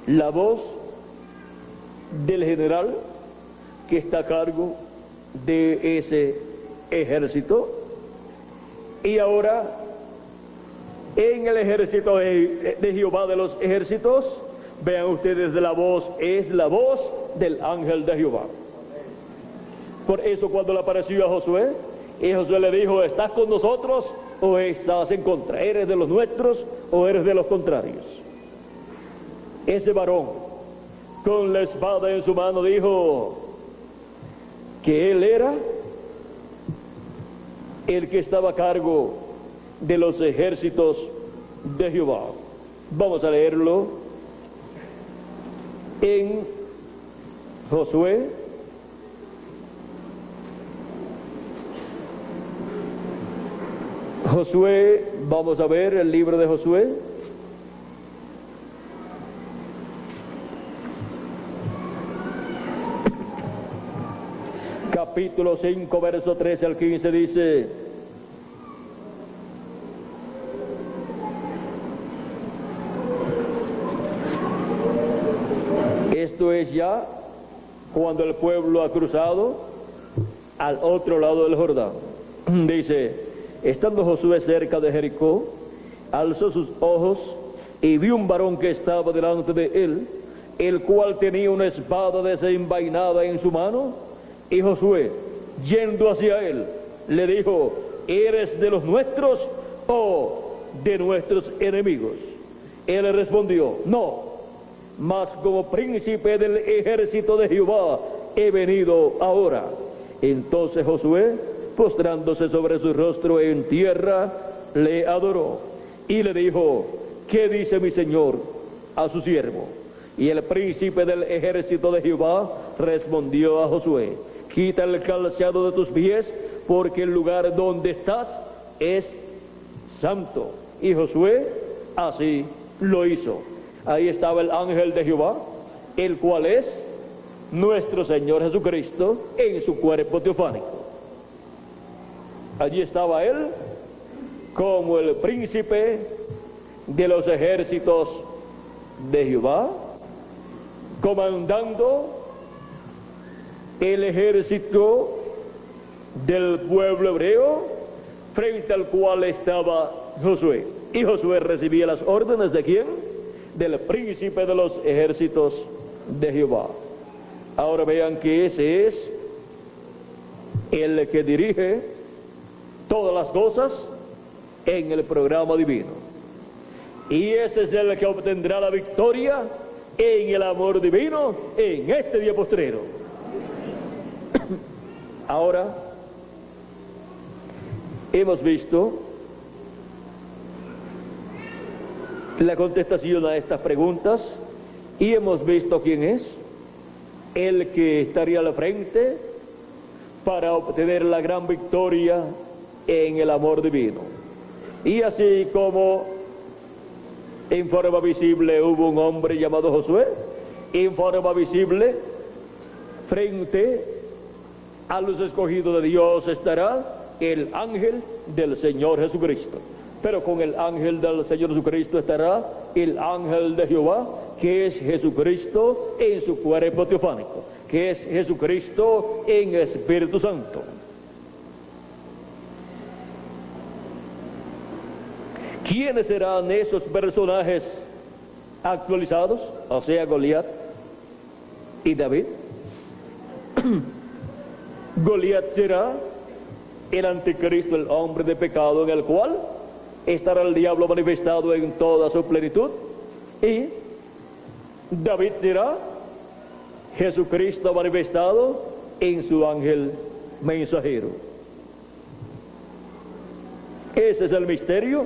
la voz del general que está a cargo de ese ejército. Y ahora en el ejército de Jehová de los ejércitos, vean ustedes, la voz es la voz del ángel de Jehová. Por eso cuando le apareció a Josué, y Josué le dijo, ¿estás con nosotros o estás en contra? ¿Eres de los nuestros o eres de los contrarios? Ese varón con la espada en su mano dijo que él era el que estaba a cargo de los ejércitos de Jehová. Vamos a leerlo en Josué vamos a ver el libro de Josué, capítulo 5, verso 13 al 15, dice: esto es ya cuando el pueblo ha cruzado al otro lado del Jordán. Dice: estando Josué cerca de Jericó, alzó sus ojos y vio un varón que estaba delante de él, el cual tenía una espada desenvainada en su mano. Y Josué, yendo hacia él, le dijo: ¿eres de los nuestros o de nuestros enemigos? Él le respondió: no, mas como príncipe del ejército de Jehová he venido ahora. Entonces Josué, postrándose sobre su rostro en tierra, le adoró y le dijo: ¿qué dice mi señor a su siervo? Y el príncipe del ejército de Jehová respondió a Josué: quita el calzado de tus pies, porque el lugar donde estás es santo. Y Josué así lo hizo. Ahí estaba el ángel de Jehová, el cual es nuestro Señor Jesucristo en su cuerpo teofánico. Allí estaba él como el príncipe de los ejércitos de Jehová, comandando el ejército del pueblo hebreo frente al cual estaba Josué. Y Josué recibía las órdenes ¿de quién? Del príncipe de los ejércitos de Jehová. Ahora vean que ese es el que dirige todas las cosas en el programa divino. Y ese es el que obtendrá la victoria en el amor divino en este día postrero. Ahora, hemos visto la contestación a estas preguntas y hemos visto quién es el que estaría al frente para obtener la gran victoria en el amor divino. Y así como en forma visible hubo un hombre llamado Josué, en forma visible frente a los escogidos de Dios estará el ángel del Señor Jesucristo. Pero con el ángel del Señor Jesucristo estará el ángel de Jehová, que es Jesucristo en su cuerpo teofánico, que es Jesucristo en Espíritu Santo. ¿Quiénes serán esos personajes actualizados? O sea, Goliat y David. Goliat será el anticristo, el hombre de pecado, en el cual estará el diablo manifestado en toda su plenitud. Y David será Jesucristo manifestado en su ángel mensajero. Ese es el misterio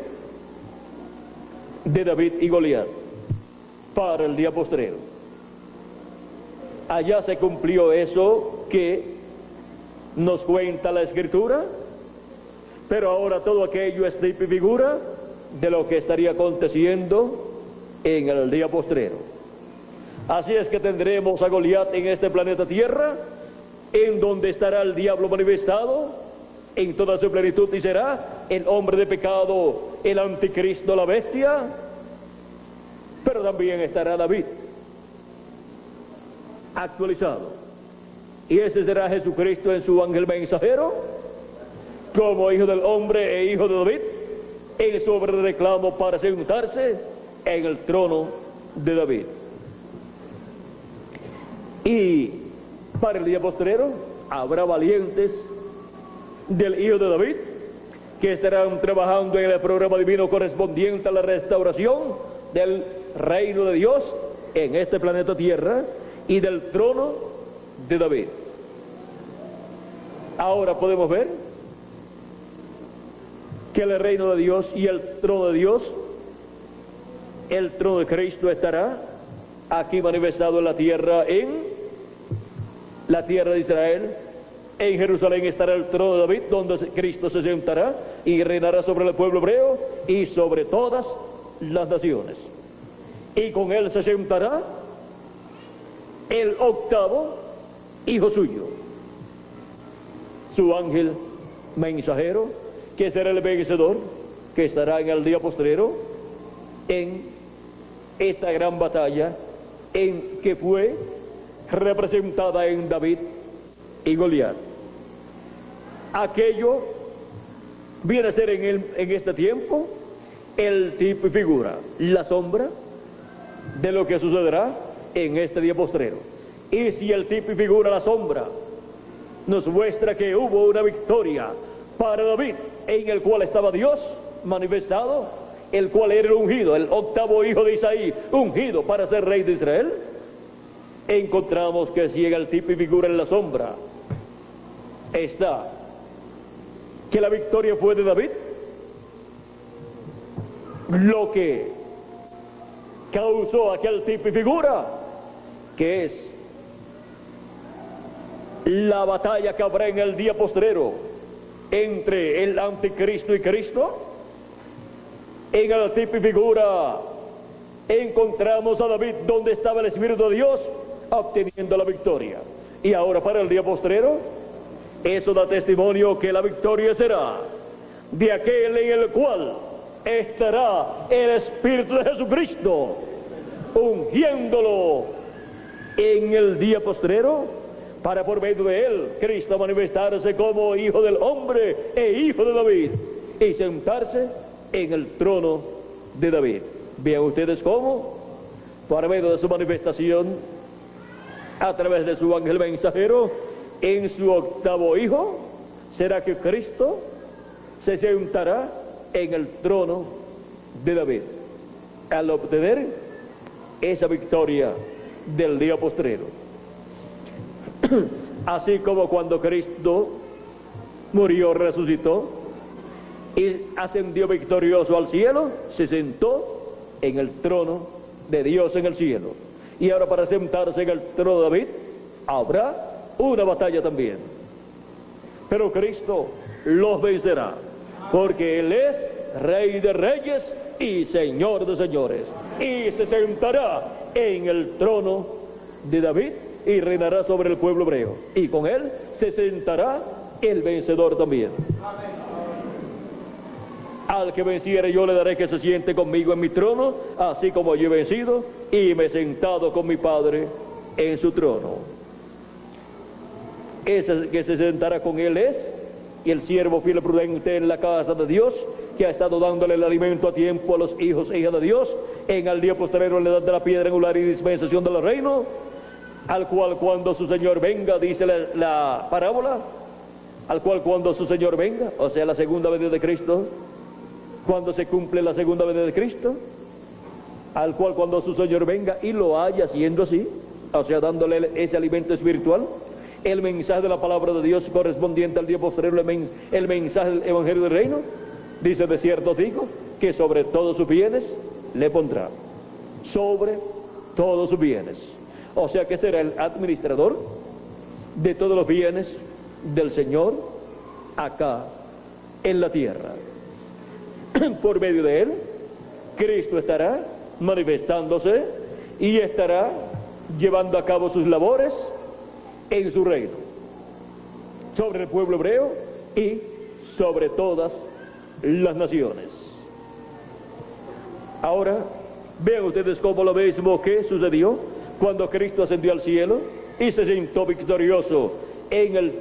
de David y Goliat para el día postrero. Allá se cumplió eso que nos cuenta la Escritura, pero ahora todo aquello es tipo y figura de lo que estaría aconteciendo en el día postrero. Así es que tendremos a Goliat en este planeta Tierra, en donde estará el diablo manifestado en toda su plenitud y será el hombre de pecado, el anticristo, la bestia. Pero también estará David actualizado, y ese será Jesucristo en su ángel mensajero, como hijo del hombre e hijo de David, en su obra de reclamo para sentarse en el trono de David. Y para el día postrero habrá valientes del hijo de David que estarán trabajando en el programa divino correspondiente a la restauración del reino de Dios en este planeta Tierra y del trono de David. Ahora podemos ver que el reino de Dios y el trono de Dios, el trono de Cristo, estará aquí manifestado en la tierra de Israel. En Jerusalén estará el trono de David, donde Cristo se sentará y reinará sobre el pueblo hebreo y sobre todas las naciones. Y con él se sentará el octavo hijo suyo, su ángel mensajero, que será el vencedor, que estará en el día postrero en esta gran batalla en que fue representada en David y Goliat. Aquello viene a ser en este tiempo el tipo y figura, la sombra de lo que sucederá en este día postrero. Y si el tipo y figura, la sombra, nos muestra que hubo una victoria para David, en el cual estaba Dios manifestado, el cual era el ungido, el octavo hijo de Isaí, ungido para ser rey de Israel, encontramos que si en el tipo y figura, en la sombra, está que la victoria fue de David, lo que causó aquel tipo y figura, que es la batalla que habrá en el día postrero entre el anticristo y Cristo. En el tipo y figura encontramos a David donde estaba el Espíritu de Dios obteniendo la victoria. Y ahora para el día postrero, eso da testimonio que la victoria será de aquel en el cual estará el Espíritu de Jesucristo, ungiéndolo en el día postrero para por medio de él, Cristo manifestarse como Hijo del Hombre e Hijo de David, y sentarse en el trono de David. Vean ustedes cómo, por medio de su manifestación, a través de su ángel mensajero, en su octavo Hijo, será que Cristo se sentará en el trono de David, al obtener esa victoria del día postrero. Así como cuando Cristo murió, resucitó y ascendió victorioso al cielo, se sentó en el trono de Dios en el cielo. Y ahora, para sentarse en el trono de David, habrá una batalla también. Pero Cristo los vencerá, porque Él es Rey de Reyes y Señor de Señores, y se sentará en el trono de David y reinará sobre el pueblo hebreo, y con Él se sentará el vencedor también. Al que venciere yo le daré que se siente conmigo en mi trono, así como yo he vencido y me he sentado con mi Padre en su trono. Ese que se sentará con él es el siervo fiel y prudente en la casa de Dios, que ha estado dándole el alimento a tiempo a los hijos e hijas de Dios, en el día posterior en la edad de la piedra angular y dispensación del reino, al cual cuando su Señor venga, dice la parábola, al cual cuando su Señor venga, o sea, la segunda venida de Cristo, cuando se cumple la segunda venida de Cristo, al cual cuando su Señor venga y lo haya haciendo así, o sea, dándole ese alimento espiritual, el mensaje de la palabra de Dios correspondiente al día posterior, el mensaje del evangelio del reino, dice: de cierto digo que sobre todos sus bienes le pondrá, sobre todos sus bienes, o sea que será el administrador de todos los bienes del Señor acá en la tierra. Por medio de él, Cristo estará manifestándose y estará llevando a cabo sus labores en su reino, sobre el pueblo hebreo y sobre todas las naciones. Ahora, vean ustedes cómo lo mismo que sucedió cuando Cristo ascendió al cielo y se sentó victorioso en el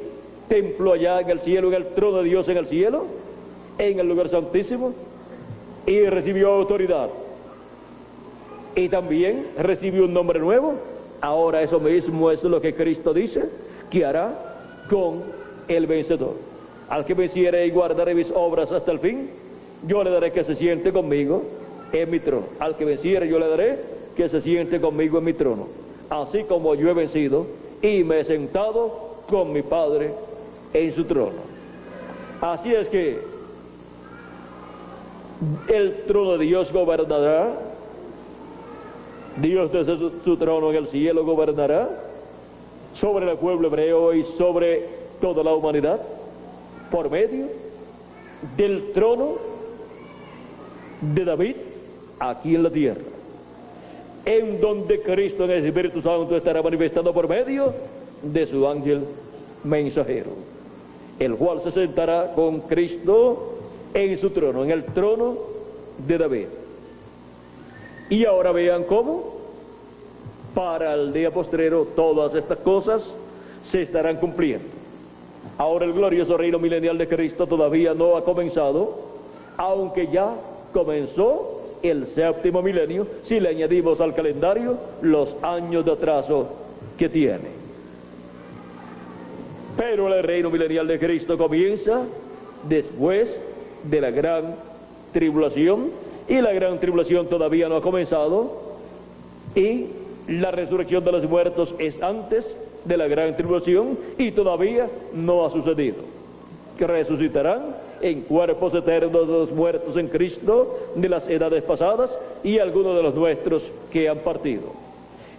templo allá en el cielo, en el trono de Dios en el cielo, en el lugar santísimo, y recibió autoridad y también recibió un nombre nuevo. Ahora eso mismo es lo que Cristo dice que hará con el vencedor. Al que venciere y guardaré mis obras hasta el fin, yo le daré que se siente conmigo en mi trono. Al que venciere yo le daré que se siente conmigo en mi trono, así como yo he vencido y me he sentado con mi Padre en su trono. Así es que el trono de Dios gobernará, Dios desde su trono en el cielo gobernará sobre el pueblo hebreo y sobre toda la humanidad por medio del trono de David aquí en la tierra, en donde Cristo en el Espíritu Santo estará manifestando por medio de su ángel mensajero, el cual se sentará con Cristo en su trono, en el trono de David. Y ahora vean cómo para el día postrero todas estas cosas se estarán cumpliendo. Ahora el glorioso reino milenial de Cristo todavía no ha comenzado, aunque ya comenzó el séptimo milenio, si le añadimos al calendario los años de atraso que tiene. Pero el reino milenial de Cristo comienza después de la gran tribulación, y la gran tribulación todavía no ha comenzado, y la resurrección de los muertos es antes de la gran tribulación y todavía no ha sucedido. Que resucitarán en cuerpos eternos de los muertos en Cristo de las edades pasadas y algunos de los nuestros que han partido,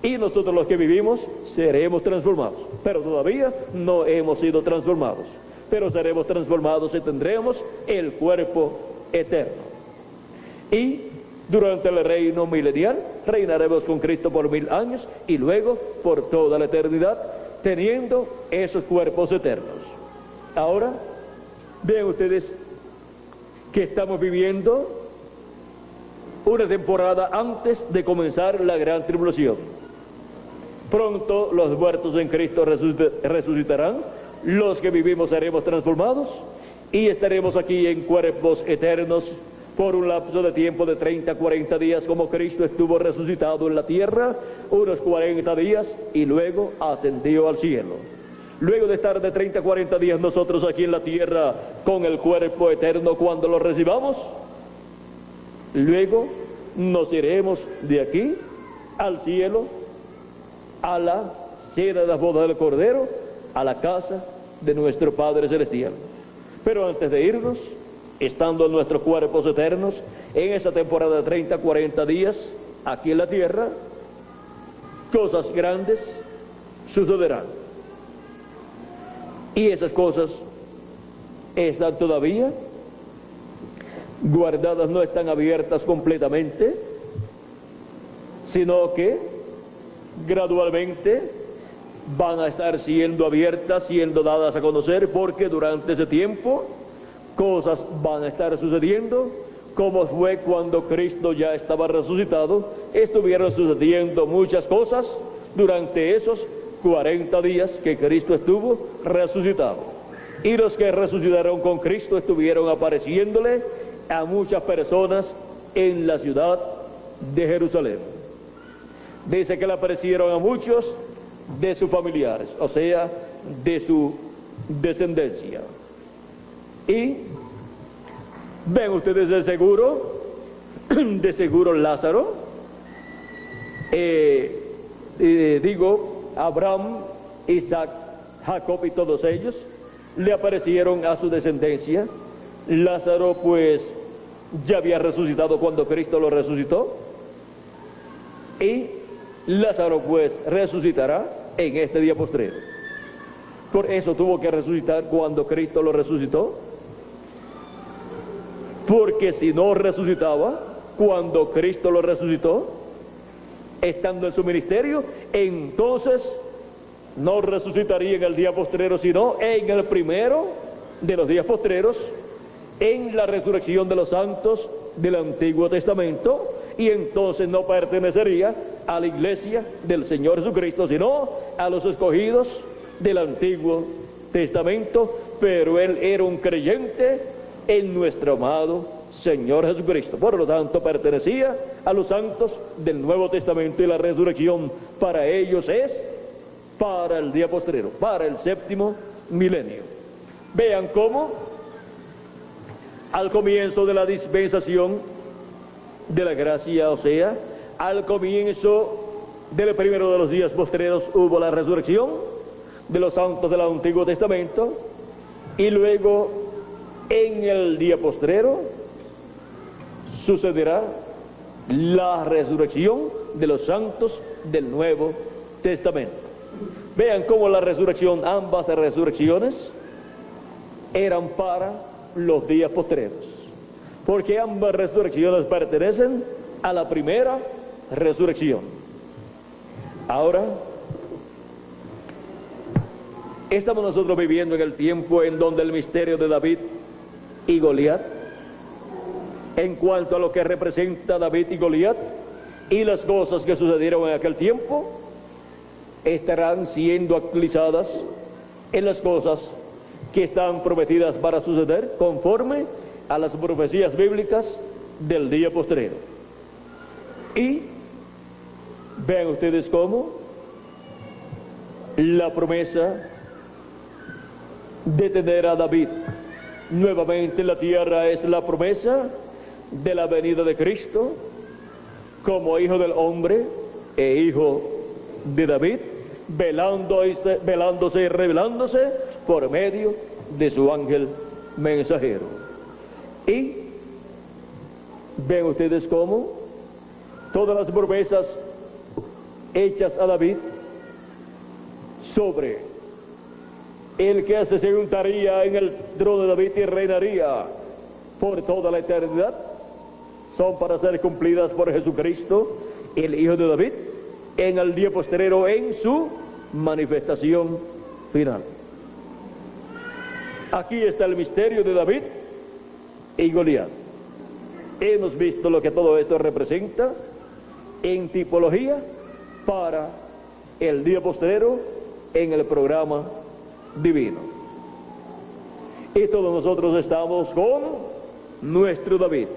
y nosotros los que vivimos seremos transformados, pero todavía no hemos sido transformados, pero seremos transformados y tendremos el cuerpo eterno. Y durante el reino milenial reinaremos con Cristo por 1000 años y luego por toda la eternidad, teniendo esos cuerpos eternos. Ahora, vean ustedes que estamos viviendo una temporada antes de comenzar la gran tribulación. Pronto los muertos en Cristo resucitarán, los que vivimos seremos transformados y estaremos aquí en cuerpos eternos por un lapso de tiempo de 30, 40 días, como Cristo estuvo resucitado en la tierra, unos 40 días, y luego ascendió al cielo. Luego de estar de 30, 40 días nosotros aquí en la tierra con el cuerpo eterno cuando lo recibamos, luego nos iremos de aquí al cielo, a la cena de las bodas del Cordero, a la casa de nuestro Padre Celestial. Pero antes de irnos, estando en nuestros cuerpos eternos, en esa temporada de 30, 40 días, aquí en la tierra, cosas grandes sucederán. Y esas cosas están todavía guardadas, no están abiertas completamente, sino que gradualmente van a estar siendo abiertas, siendo dadas a conocer, porque durante ese tiempo cosas van a estar sucediendo, como fue cuando Cristo ya estaba resucitado. Estuvieron sucediendo muchas cosas durante esos 40 días que Cristo estuvo resucitado. Y los que resucitaron con Cristo estuvieron apareciéndole a muchas personas en la ciudad de Jerusalén. Dice que le aparecieron a muchos de sus familiares, o sea, de su descendencia. Y ven ustedes de seguro Lázaro, Abraham, Isaac, Jacob y todos ellos le aparecieron a su descendencia. Lázaro pues ya había resucitado cuando Cristo lo resucitó, y Lázaro pues resucitará en este día postrero. Por eso tuvo que resucitar cuando Cristo lo resucitó, porque si no resucitaba cuando Cristo lo resucitó, estando en su ministerio, entonces no resucitaría en el día postrero, sino en el primero de los días postreros, en la resurrección de los santos del Antiguo Testamento, y entonces no pertenecería a la iglesia del Señor Jesucristo, sino a los escogidos del Antiguo Testamento. Pero él era un creyente en nuestro amado Señor Jesucristo, por lo tanto pertenecía a los santos del Nuevo Testamento, y la resurrección para ellos es para el día postrero, para el séptimo milenio. Vean cómo al comienzo de la dispensación de la gracia, o sea, al comienzo del primero de los días postreros, hubo la resurrección de los santos del Antiguo Testamento, y luego en el día postrero sucederá la resurrección de los santos del Nuevo Testamento. Vean cómo la resurrección, ambas resurrecciones eran para los días postreros, porque ambas resurrecciones pertenecen a la primera resurrección. Ahora estamos nosotros viviendo en el tiempo en donde el misterio de David y Goliat, en cuanto a lo que representa David y Goliat y las cosas que sucedieron en aquel tiempo, estarán siendo actualizadas en las cosas que están prometidas para suceder conforme a las profecías bíblicas del día postrero. Y vean ustedes cómo la promesa de tener a David nuevamente en la tierra es la promesa de la venida de Cristo como hijo del hombre e hijo de David, velándose y revelándose por medio de su ángel mensajero. Y ven ustedes cómo todas las promesas hechas a David sobre el que se sentaría en el trono de David y reinaría por toda la eternidad, son para ser cumplidas por Jesucristo, el Hijo de David, en el día postrero, en su manifestación final. Aquí está el misterio de David y Goliat. Hemos visto lo que todo esto representa en tipología para el día postrero en el programa divino. Y todos nosotros estamos con nuestro David,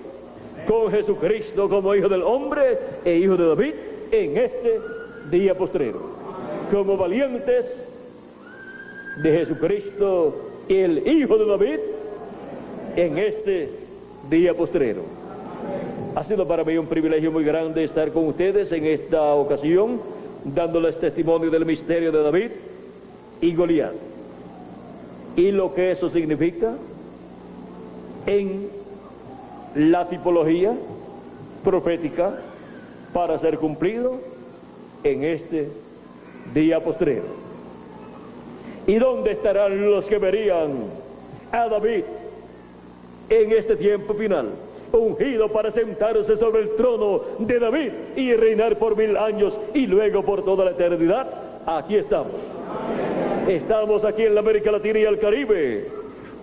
con Jesucristo como Hijo del Hombre e Hijo de David en este día postrero, como valientes de Jesucristo, el Hijo de David, en este día postrero. Ha sido para mí un privilegio muy grande estar con ustedes en esta ocasión, dándoles testimonio del misterio de David y Goliat, y lo que eso significa en la tipología profética para ser cumplido en este día postrero. ¿Y dónde estarán los que verían a David en este tiempo final, ungido para sentarse sobre el trono de David y reinar por 1000 años y luego por toda la eternidad? Aquí estamos. Estamos aquí en la América Latina y el Caribe,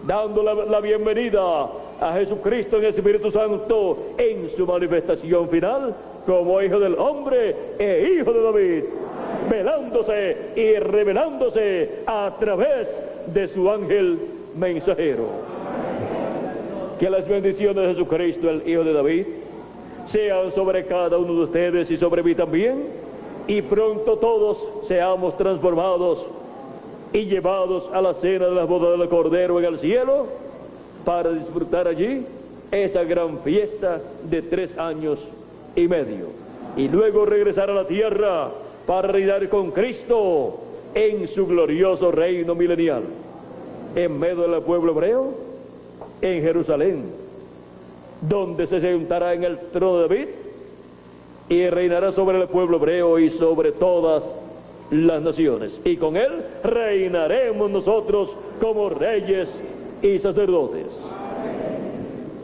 dando la bienvenida a Jesucristo en el Espíritu Santo en su manifestación final como Hijo del Hombre e Hijo de David, velándose y revelándose a través de su ángel mensajero. Que las bendiciones de Jesucristo, el Hijo de David, sean sobre cada uno de ustedes y sobre mí también, y pronto todos seamos transformados y llevados a la cena de las bodas del Cordero en el cielo, para disfrutar allí esa gran fiesta de 3 años y medio, y luego regresar a la tierra para reinar con Cristo en su glorioso reino milenial, en medio del pueblo hebreo, en Jerusalén, donde se sentará en el trono de David y reinará sobre el pueblo hebreo y sobre todas las naciones, y con él reinaremos nosotros como reyes y sacerdotes.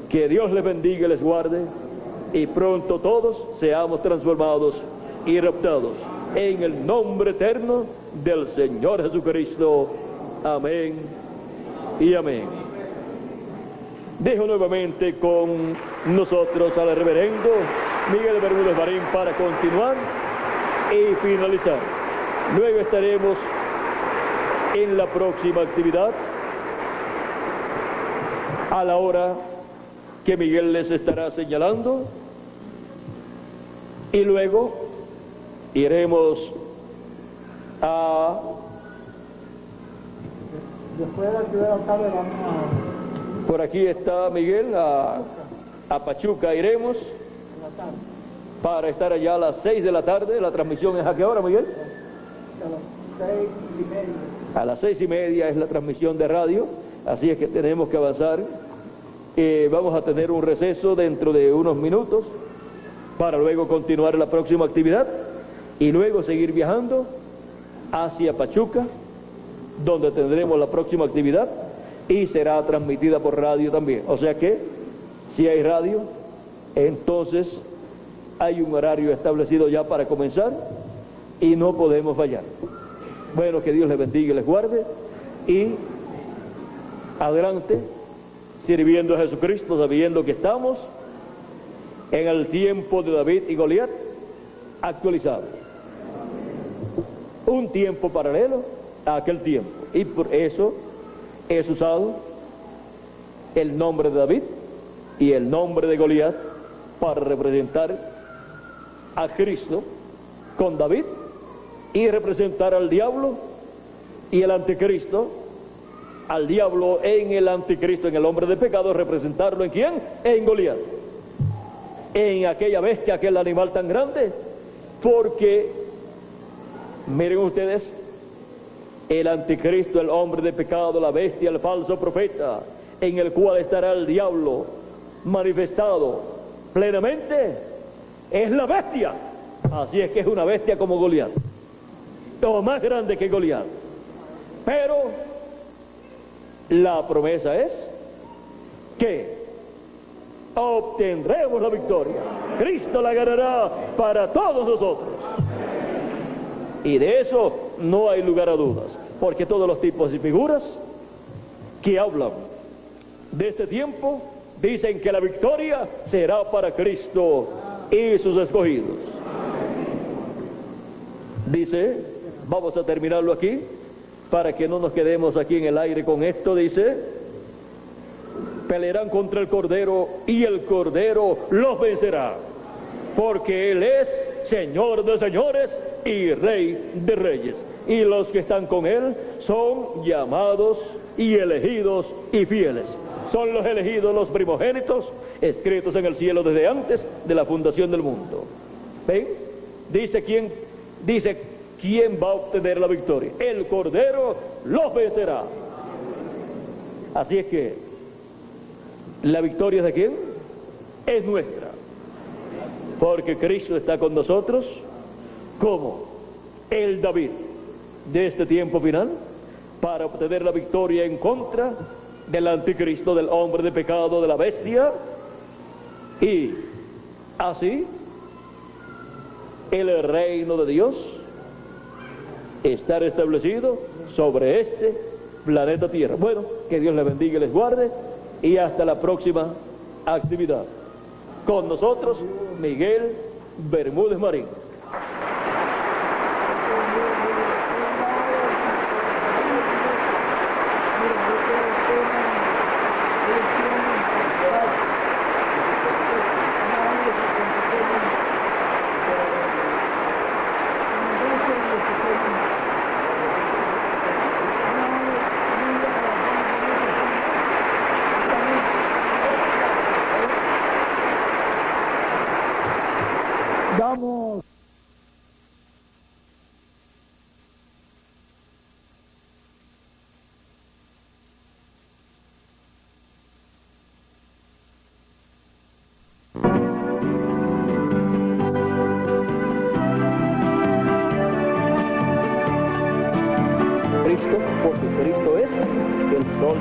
Que Dios les bendiga y les guarde, y pronto todos seamos transformados y raptados en el nombre eterno del Señor Jesucristo. Amén y amén. Dejo nuevamente con nosotros al reverendo Miguel Bermúdez Marín para continuar y finalizar. Luego estaremos en la próxima actividad a la hora que Miguel les estará señalando, y luego iremos a... Después de la actividad de la tarde vamos a... Por aquí está Miguel, a Pachuca iremos para estar allá a las 6 de la tarde. ¿La transmisión es a qué hora, Miguel? A las 6:30. A las 6:30 es la transmisión de radio, así es que tenemos que avanzar. Vamos a tener un receso dentro de unos minutos para luego continuar la próxima actividad y luego seguir viajando hacia Pachuca, donde tendremos la próxima actividad y será transmitida por radio también. O sea que si hay radio, entonces hay un horario establecido ya para comenzar y no podemos fallar. Bueno, que Dios les bendiga y les guarde, y adelante sirviendo a Jesucristo, sabiendo que estamos en el tiempo de David y Goliat actualizado, un tiempo paralelo a aquel tiempo, y por eso es usado el nombre de David y el nombre de Goliat para representar a Cristo con David y representar al diablo y el anticristo, al diablo en el anticristo, en el hombre de pecado, representarlo en ¿quién? En Goliat, en aquella bestia, aquel animal tan grande, porque miren ustedes, el anticristo, el hombre de pecado, la bestia, el falso profeta, en el cual estará el diablo manifestado plenamente, es la bestia. Así es que es una bestia como Goliat, o más grande que Goliat. Pero la promesa es que obtendremos la victoria. Cristo la ganará para todos nosotros, y de eso no hay lugar a dudas, porque todos los tipos y figuras que hablan de este tiempo dicen que la victoria será para Cristo y sus escogidos. Dice Vamos a terminarlo aquí, para que no nos quedemos aquí en el aire con esto. Dice: pelearán contra el Cordero, y el Cordero los vencerá, porque Él es Señor de señores y Rey de reyes. Y los que están con Él son llamados y elegidos y fieles. Son los elegidos, los primogénitos, escritos en el cielo desde antes de la fundación del mundo. ¿Ven? Dice quién va a obtener la victoria. El Cordero los vencerá. Así es que la victoria, ¿de quién? Es nuestra, porque Cristo está con nosotros como el David de este tiempo final, para obtener la victoria en contra del anticristo, del hombre de pecado, de la bestia, y así el reino de Dios estar establecido sobre este planeta Tierra. Bueno, que Dios les bendiga y les guarde, y hasta la próxima actividad. Con nosotros, Miguel Bermúdez Marín.